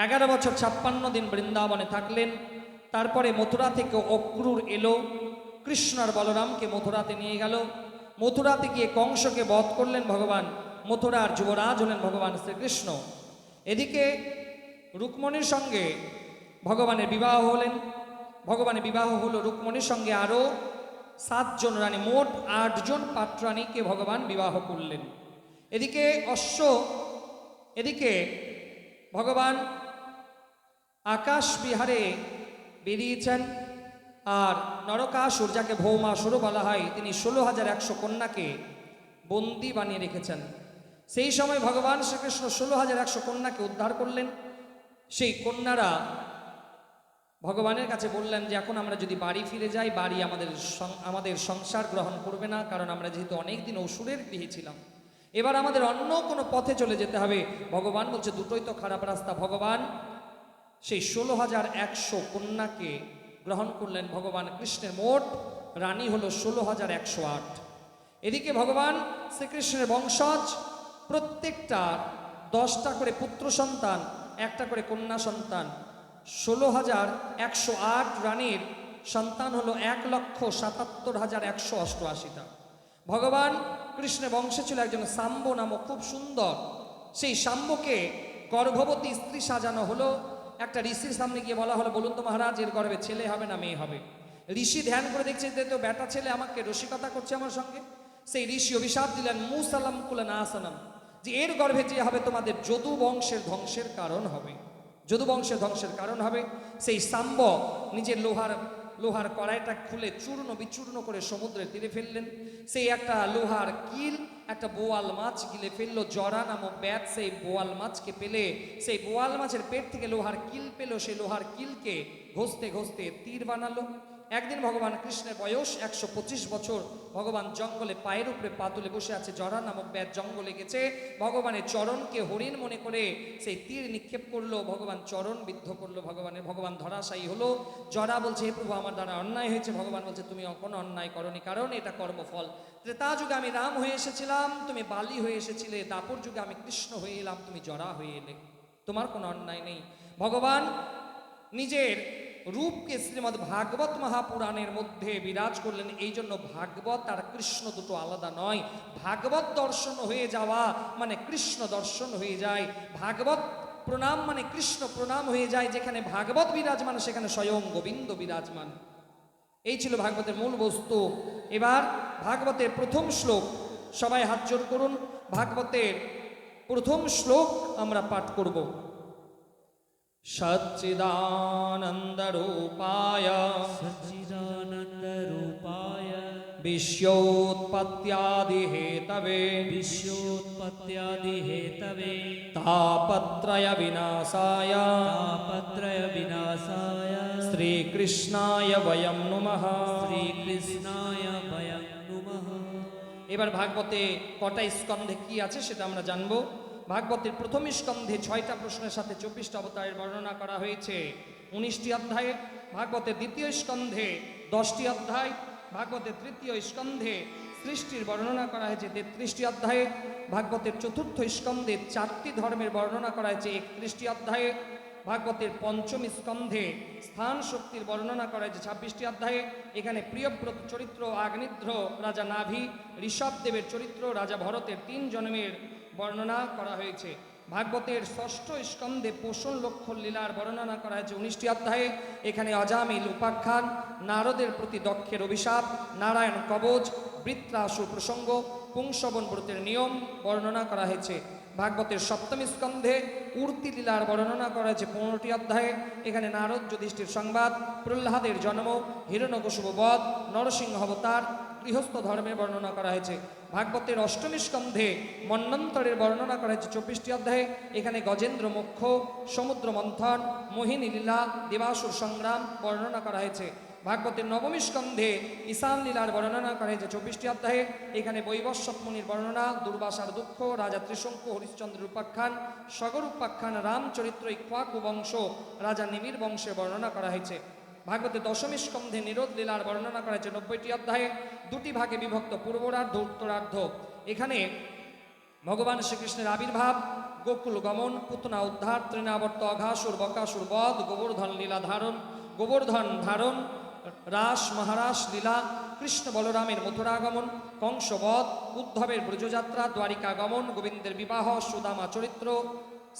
11 বছর 56 দিন বৃন্দাবনে থাকলেন। তারপরে মথুরা থেকে অক্রূর এলো, কৃষ্ণ আর বলরামকে মথুরাতে নিয়ে গেল। মথুরাতে গিয়ে কংসকে বধ করলেন ভগবান। মথুরার যুবরাজ হলেন ভগবান শ্রীকৃষ্ণ। এদিকে রুক্মণীর সঙ্গে ভগবানের বিবাহ হলেন। ভগবানের বিবাহ হলো রুক্মণীর সঙ্গে আরও 7 জন রানী, মোট 8 জন পাত্রানীকে ভগবান বিবাহ করলেন। এদিকে ভগবান আকাশ বিহারে বেরিয়েছেন। আর নরকাসুর, যাকে ভৌমাসুরও বলা হয়, তিনি 16,100 কন্যাকে বন্দি বানিয়ে রেখেছেন। সেই সময় ভগবান শ্রীকৃষ্ণ 16,100 কন্যাকে উদ্ধার করলেন। সেই কন্যারা ভগবানের কাছে বললেন যে এখন আমরা যদি বাড়ি ফিরে যাই, বাড়ি আমাদের সংসার গ্রহণ করবে না, কারণ আমরা যেহেতু অনেক দিন অসুরের গৃহে ছিলাম। এবার আমাদের অন্য কোনো পথে চলে যেতে হবে। ভগবান বলছে দুটোই তো খারাপ রাস্তা। ভগবান সেই 16,100 কন্যাকে গ্রহণ করলেন। ভগবান কৃষ্ণের মোট রানী হলো 16,108। এদিকে ভগবান শ্রীকৃষ্ণের বংশজ প্রত্যেকটা 10টা করে পুত্র সন্তান, 1টা করে কন্যা সন্তান। 16,108 রানীর সন্তান হলো 1,77,188টা। ভগবান কৃষ্ণের বংশে ছিল একজন শাম্ব নামক খুব সুন্দর। সেই শাম্বকে গর্ভবতী স্ত্রী সাজানো হলো। একটা ঋষির সামনে গিয়ে বলা হলো, বলুন তো মহারাজ, এর গর্ভে ছেলে হবে না মেয়ে হবে? ঋষি ধ্যান করে দেখছে যে তো বেটা ছেলে, আমাকে রসিকতা করছে আমার সঙ্গে। সেই ঋষি অভিশাপ দিলেন, মুসালাম কুলা না আসানাম, যে এর গর্ভে যে হবে তোমাদের যদু বংশের ধ্বংসের কারণ হবে, যদু বংশের ধ্বংসের কারণ হবে। সেই শাম্ব নিজের লোহার কড়াইটা খুলে চূর্ণ বিচূর্ণ করে সমুদ্রের তীরে ফেললেন। সেই একটা লোহার কিল একটা বোয়াল মাছ গিলে ফেললো। জরা নামক ব্যাত সেই বোয়াল মাছকে পেলে, সেই বোয়াল মাছের পেট থেকে লোহার কিল পেল। সেই লোহার কিলকে ঘষতে ঘষতে তীর বানালো। একদিন ভগবান কৃষ্ণের বয়স 125 বছর। ভগবান জঙ্গলে পায়ের উপরে পা তুলে বসে আছে। জরা নামক ব্যাত জঙ্গলে গেছে। ভগবানের চরণকে হরিণ মনে করে সেই তীর নিক্ষেপ করলো। ভগবান চরণ বিদ্ধ করলো। ভগবান ধরাশায়ী হলো। জরা বলছে, হে প্রভু, আমার দ্বারা অন্যায় হয়েছে। ভগবান বলছে, তুমি কোনো অন্যায় করনি, কারণ এটা কর্মফল। ত্রেতা যুগে আমি রাম হয়ে এসেছিলাম, তুমি বালি হয়ে এসেছিলে। দাপর যুগে আমি কৃষ্ণ হয়ে এলাম, তুমি জরা হয়ে এলে, তোমার কোনো অন্যায় নেই। ভগবান নিজের রূপকে শ্রীমদ্ ভাগবত মহাপুরাণের মধ্যে বিরাজ করলেন। এই জন্য ভাগবত আর কৃষ্ণ দুটো আলাদা নয়। ভাগবত দর্শন হয়ে যাওয়া মানে কৃষ্ণ দর্শন হয়ে যায়। ভাগবত প্রণাম মানে কৃষ্ণ প্রণাম হয়ে যায়। যেখানে ভাগবত বিরাজমান সেখানে স্বয়ং গোবিন্দ বিরাজমান। এই ছিল ভাগবতের মূল বস্তু। এবার ভাগবতের প্রথম শ্লোক, সবাই হাত জোড় করুন, ভাগবতের প্রথম শ্লোক আমরা পাঠ করব। সচ্চিদানন্দরূপায় सच्चिदानन्दरूपाय विश्योत्पत्त्यादिहेतवे विश्वोत्पत्त्यादिहेतवे तापत्रय विनाशाय तापत्रयविनाशाय श्रीकृष्णाय वयं नुमः। श्रीकृष्णाय वयं नुमः। এবার ভাগবতে কটা স্কন্ধে কি আছে সেটা আমরা জানবো। ভাগবতের প্রথম স্কন্ধে 6টা প্রশ্নের সাথে 24টা অবতারের বর্ণনা করা হয়েছে 19টি অধ্যায়ে। ভাগবতের দ্বিতীয় স্কন্ধে 10টি অধ্যায়। ভাগবতের তৃতীয় স্কন্ধে সৃষ্টির বর্ণনা করা হয়েছে 33টি অধ্যায়ে। ভাগবতের চতুর্থ স্কন্ধে 4টি ধর্মের বর্ণনা করা হয়েছে 31টি অধ্যায়ে। ভাগবতের পঞ্চম স্কন্ধে স্থান শক্তির বর্ণনা করা হয়েছে 26টি অধ্যায়ে। এখানে প্রিয়ব্রত চরিত্র, আগ্নিধ্র রাজা নাভি, ঋষভদেবের চরিত্র, রাজা ভরতের 3 জন্মের বর্ণনা করা হয়েছে। ভাগবতের ষষ্ঠ স্কন্ধে পোষণ লক্ষণ লীলার বর্ণনা করা হয়েছে 19টি অধ্যায়ে। এখানে অজামিল উপাখ্যান, নারদের প্রতি দক্ষের অভিশাপ, নারায়ণ কবচ, বৃত্রাসুর প্রসঙ্গ, পুংসবন ব্রতের নিয়ম বর্ণনা করা হয়েছে। ভাগবতের সপ্তম স্কন্ধে উর্তি লীলার বর্ণনা করা হয়েছে 15টি অধ্যায়ে। এখানে নারদ যুধিষ্ঠির সংবাদ, প্রহ্লাদের জন্ম, হিরণ্যকশিপু বধ, নরসিংহ অবতার, গৃহস্থ ধর্মের বর্ণনা করা হয়েছে। ভাগবতের অষ্টম স্কন্ধে মন্বন্তরের বর্ণনা করা হয়েছে 24টি অধ্যায়ে। এখানে গজেন্দ্র মোক্ষ, সমুদ্র মন্থন, মোহিনী লীলা, দেবাসুর সংগ্রাম বর্ণনা করা হয়েছে। ভাগবতের নবম স্কন্ধে ঈশান লীলার বর্ণনা করা হয়েছে 24টি অধ্যায়ে। এখানে বৈবস্বত মুনির বর্ণনা, দুর্বাসার দুঃখ, রাজা ত্রিশঙ্কু হরিশ্চন্দ্রের উপাখ্যান, সগর উপাখ্যান, রামচরিত্র, ইক্ষ্বাকু বংশ, রাজা নিমির বংশের বর্ণনা করা হয়েছে। ভাগবতের দশম স্কন্ধে নিরোধ লীলার বর্ণনা করা হয়েছে 90টি অধ্যায়ে। 2টি ভাগে বিভক্ত, পূর্বরার্ধ, উত্তরার্ধ। এখানে ভগবান শ্রীকৃষ্ণের আবির্ভাব, গোকুল গমন, পুতনা উদ্ধার, তৃণাবর্ত, অঘাসুর, বকাসুর বধ, গোবর্ধন লীলা ধারণ, গোবর্ধন ধারণ, রাস মহারাস লীলা, কৃষ্ণ বলরামের মথুরাগমন, কংসবধ, উদ্ধবের ব্রজযাত্রা, দ্বারিকা গমন, গোবিন্দের বিবাহ, সুদামা চরিত্র,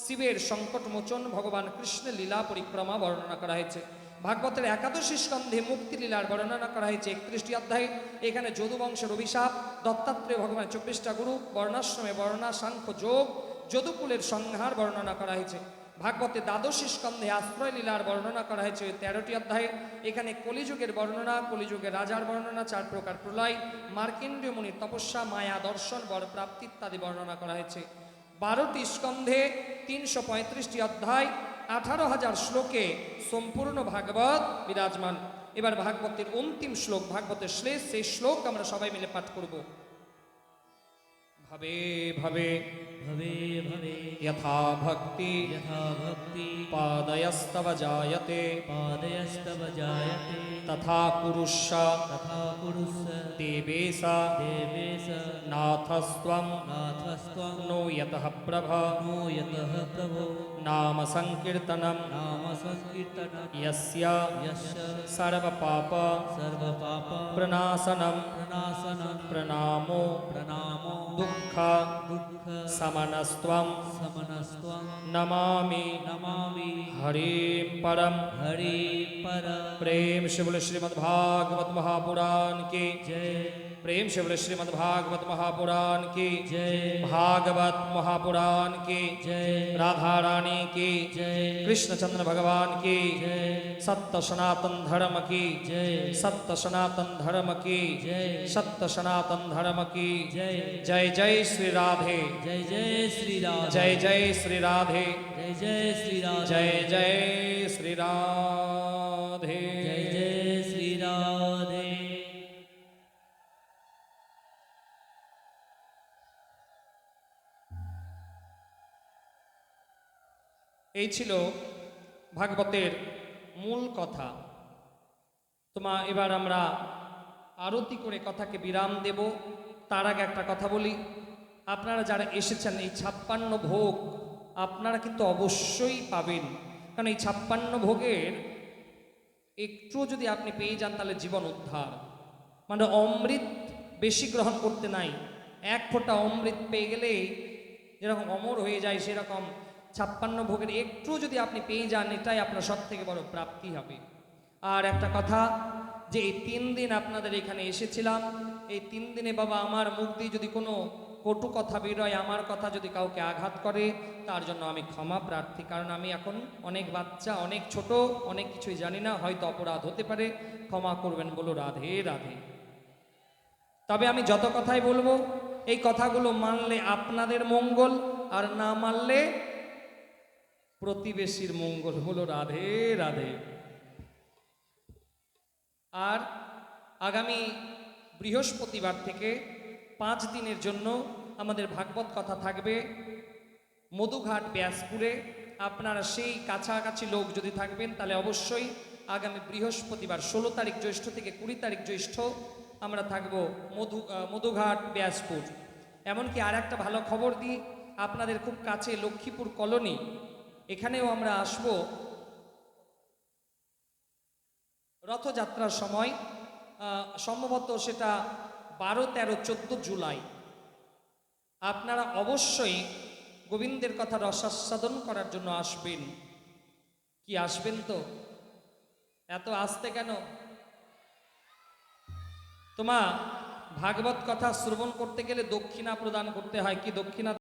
শিবের সংকট মোচন, ভগবান কৃষ্ণের লীলা পরিক্রমা বর্ণনা করা হয়েছে। ভাগবতের একাদশী স্কন্ধে মুক্তি লীলার বর্ণনা করা হয়েছে 31টি অধ্যায়ে। এখানে যদুবংশের অভিশাপ, দত্তাত্রেয় ভগবান 24টা গুরু, বর্ণাশ্রমে বর্ণনা, সাংখ্য যোগ, যদুকুলের সংহার বর্ণনা করা হয়েছে। ভাগবতে দ্বাদশী স্কন্ধে আশ্রয় লীলার বর্ণনা করা হয়েছে 13টি অধ্যায়ে। এখানে কলিযুগের বর্ণনা, কলিযুগের রাজার বর্ণনা, 4 প্রকার প্রলয়, মার্কেন্ডীয় মুনির তপস্যা, মায়া দর্শন, বরপ্রাপ্তি ইত্যাদি বর্ণনা করা হয়েছে। 12টি স্কন্ধে 335টি অধ্যায়, 18,000 শ্লোকে সম্পূর্ণ ভাগবত বিরাজমান। এবার ভাগবতের অন্তিম শ্লোক, ভাগবতের শেষ, সেই শ্লোক আমরা সবাই মিলে পাঠ করব। ভবে ভবে भवे भवे यथा भक्ति यथा भक्ति पादयस्तव जायते पादयस्तव जायते तथा कुरुष्व तथा कुरुष देवेश देवेश नाथस्त्वं नाथस्त्वं नो यतः प्रभ नो यतः प्रभो नाम संकीर्तनं नाम संकीर्तनं यस्य यस्य सर्वपाप सर्वपाप प्रणाशनं प्रणाशनं प्रणामो प्रणामो दुःख दुःख समनस्त्वं समनस्त्वं नमामि नमामि हरिं परम। हरि पर प्रेम से बोले श्रीमद् भागवत महापुराण की जय प्रेम से बोले श्रीमद् भागवत महापुराण की जय भागवत महापुराण की जय राधा रानी की जय कृष्णचंद्र भगवान की जय सत्य सनातन धर्म की जय सत्य सनातन धर्म की जय सत्य सनातन धर्म की जय जय जय श्री राधे जय जय श्री राधे जय जय श्री राधे जय जय श्री राधे जय जय श्री राधे जय जय श्री राधे। এই ছিল ভাগবতের মূল কথা। এবার আমরা আরতি করে কথাকে বিরাম দেব। তার আগে একটা কথা বলি, আপনারা যারা এসেছেন এই 56 ভোগ আপনারা কিন্তু অবশ্যই পাবেন, কারণ এই 56 ভোগের একটু যদি আপনি পেয়ে যান তাহলে জীবন উদ্ধার। মানে অমৃত বেশি গ্রহণ করতে নাই, 1 ফোঁটা অমৃত পেয়ে গেলেই যেরকম অমর হয়ে যায়, সেরকম 56 ভোগের একটু যদি আপনি পেয়ে যান, এটাই আপনার সব থেকে বড় প্রাপ্তি হবে। আর একটা কথা, যে এই 3 দিন আপনাদের এখানে এসেছিলাম, এই 3 দিনে বাবা আমার মুখ দিয়ে যদি কোনো কটু কথা বেরোয়, আমার কথা যদি কাউকে আঘাত করে, তার জন্য আমি ক্ষমা প্রার্থী। কারণ আমি এখন অনেক বাচ্চা, অনেক ছোট, অনেক কিছুই জানি না, হয়তো অপরাধ হতে পারে, ক্ষমা করবেন বলো রাধে রাধে। তবে আমি যত কথাই বলবো এই কথাগুলো মানলে আপনাদের মঙ্গল, আর না মানলে প্রতিবেশীর মঙ্গল, হলো রাধে রাধে। আর আগামী বৃহস্পতিবার থেকে 5 দিনের জন্য আমাদের ভাগবত কথা থাকবে মধুঘাট ব্যাসপুরে। আপনারা সেই কাছাকাছি লোক যদি থাকবেন তাহলে অবশ্যই আগামী বৃহস্পতিবার 16 তারিখ জ্যৈষ্ঠ থেকে 20 তারিখ জ্যৈষ্ঠ আমরা থাকবো মধুঘাট ব্যাসপুর। এমনকি আর একটা ভালো খবর দিই, আপনাদের খুব কাছে লক্ষ্মীপুর কলোনি, এখানেও আমরা আসব রথযাত্রার সময়। সম্ভবত সেটা 12, 13, 14 জুলাই। আপনারা অবশ্যই গোবিন্দের কথা রসাস্বাদন করার জন্য আসবেন। কি আসবেন তো? এত আসতে কেন? তোমা ভাগবত কথা শ্রবণ করতে গেলে দক্ষিণা প্রদান করতে হয়। কি দক্ষিণা?